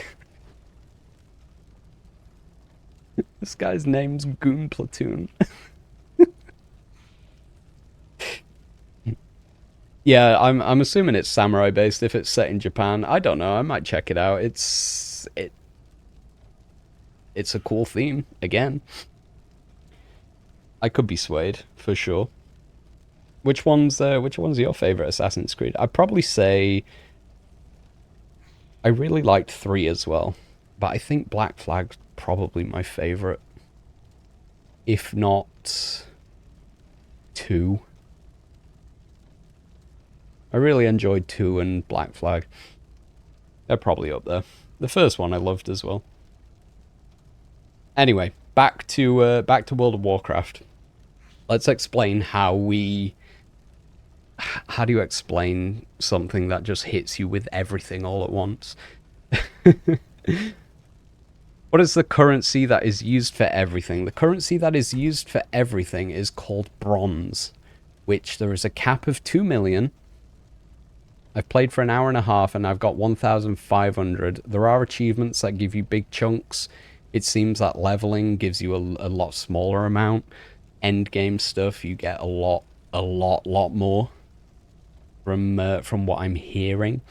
This guy's name's Goon Platoon. Yeah, I'm assuming it's samurai based if it's set in Japan. I don't know, I might check it out. It's a cool theme, again. I could be swayed, for sure. Which one's your favorite Assassin's Creed? I'd probably say I really liked 3 as well, but I think Black Flag's probably my favorite. If not 2. I really enjoyed 2 and Black Flag. They're probably up there. The first one I loved as well. Anyway, back to World of Warcraft. Let's explain how do you explain something that just hits you with everything all at once? What is the currency that is used for everything? The currency that is used for everything is called bronze, which there is a cap of 2 million. I've played for an hour and a half and I've got 1,500. There are achievements that give you big chunks. It seems that leveling gives you a lot smaller amount. End game stuff, you get a lot more from what I'm hearing.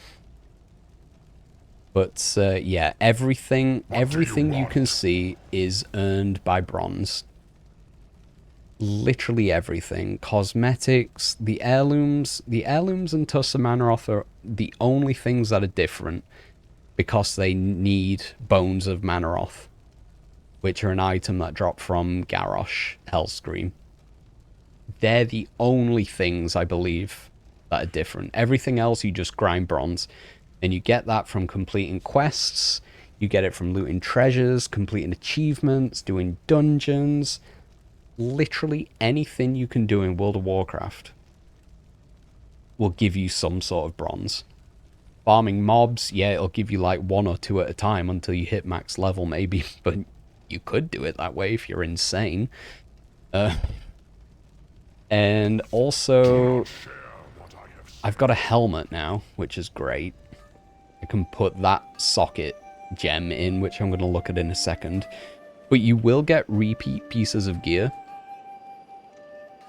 But yeah, everything you can see is earned by bronze. Literally everything. Cosmetics, the heirlooms and Tusk of Manaroth are the only things that are different because they need Bones of Manaroth, which are an item that drop from Garrosh, Hellscream. They're the only things, I believe, that are different. Everything else you just grind bronze. And you get that from completing quests, you get it from looting treasures, completing achievements, doing dungeons. Literally anything you can do in World of Warcraft will give you some sort of bronze. Farming mobs, yeah, it'll give you like 1 or 2 at a time until you hit max level maybe, but you could do it that way if you're insane. And also, I've got a helmet now, which is great. I can put that socket gem in, which I'm going to look at in a second. But you will get repeat pieces of gear.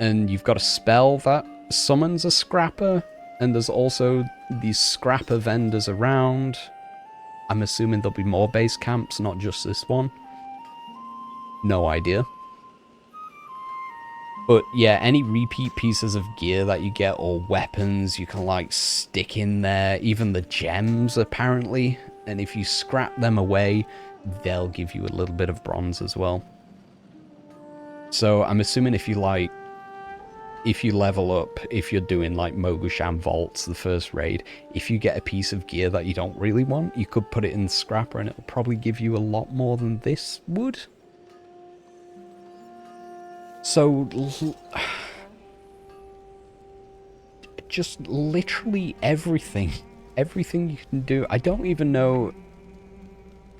And you've got a spell that summons a scrapper. And there's also these scrapper vendors around. I'm assuming there'll be more base camps, not just this one. No idea. But yeah, any repeat pieces of gear that you get or weapons you can like stick in there. Even the gems apparently. And if you scrap them away, they'll give you a little bit of bronze as well. So I'm assuming if you level up, if you're doing like Mogusham Vaults, the first raid, if you get a piece of gear that you don't really want, you could put it in the scrapper and it'll probably give you a lot more than this would. So, just literally everything you can do. I don't even know.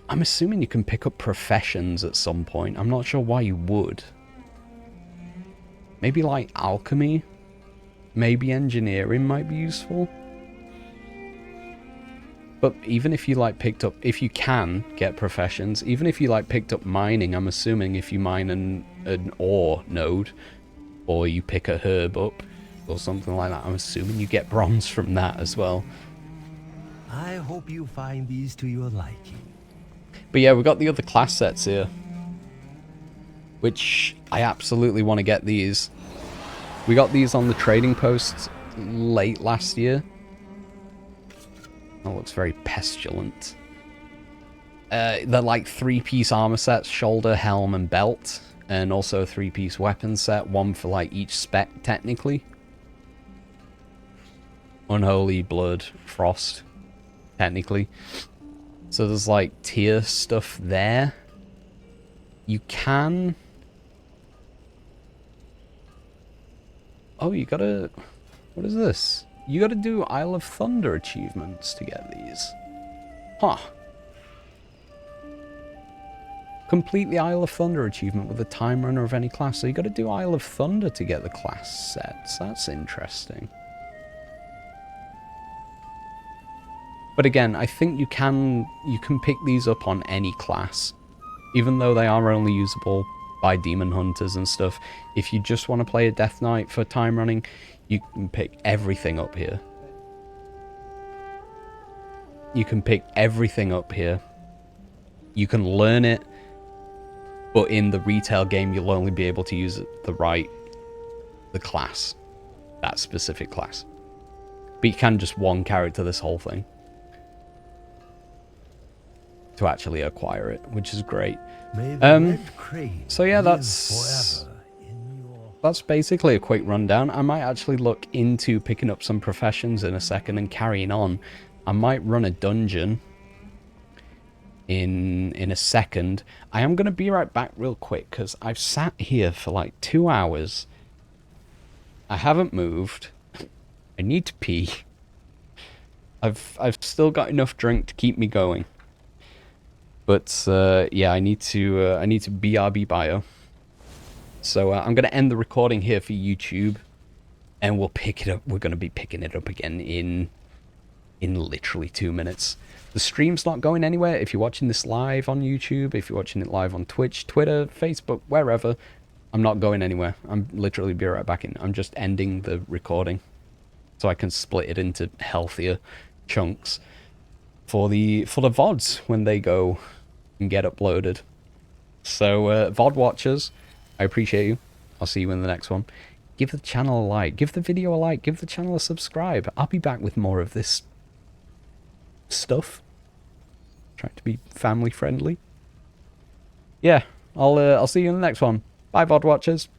I'm assuming you can pick up professions at some point. I'm not sure why you would. Maybe like alchemy, maybe engineering might be useful. But even if you like picked up, if you can get professions, even if you like picked up mining, I'm assuming if you mine an ore node, or you pick a herb up, or something like that, I'm assuming you get bronze from that as well. I hope you find these to your liking. But yeah, we've got the other class sets here, which I absolutely want to get these. We got these on the trading posts late last year. That looks very pestilent. They're like 3-piece armor sets, shoulder, helm, and belt. And also a 3-piece weapon set, one for like each spec, technically. Unholy, Blood, Frost, technically. So there's like tier stuff there. You can... Oh, you gotta... What is this? You gotta do Isle of Thunder achievements to get these. Huh. Complete the Isle of Thunder achievement with a time runner of any class. So you gotta do Isle of Thunder to get the class sets. That's interesting. But again, I think you can pick these up on any class. Even though they are only usable by demon hunters and stuff. If you just want to play a Death Knight for time running, you can pick everything up here. You can pick everything up here. You can learn it. but in the retail game, you'll only be able to use the class, that specific class. But you can just one character this whole thing to actually acquire it, which is great. So yeah, that's basically a quick rundown. I might actually look into picking up some professions in a second and carrying on. I might run a dungeon in a second. I am going to be right back real quick because I've sat here for like 2 hours. I haven't moved. I need to pee. I've still got enough drink to keep me going. But yeah, I need to BRB bio. So I'm going to end the recording here for YouTube, and we'll pick it up. We're going to be picking it up again in literally 2 minutes. The stream's not going anywhere. If you're watching this live on YouTube, if you're watching it live on Twitch, Twitter, Facebook, wherever, I'm not going anywhere. I'm literally be right back in. I'm just ending the recording so I can split it into healthier chunks for the VODs when they go and get uploaded. So VOD watchers, I appreciate you. I'll see you in the next one. Give the channel a like, give the video a like, give the channel a subscribe. I'll be back with more of this stuff. Trying to be family friendly. Yeah, I'll see you in the next one. Bye, VOD watchers.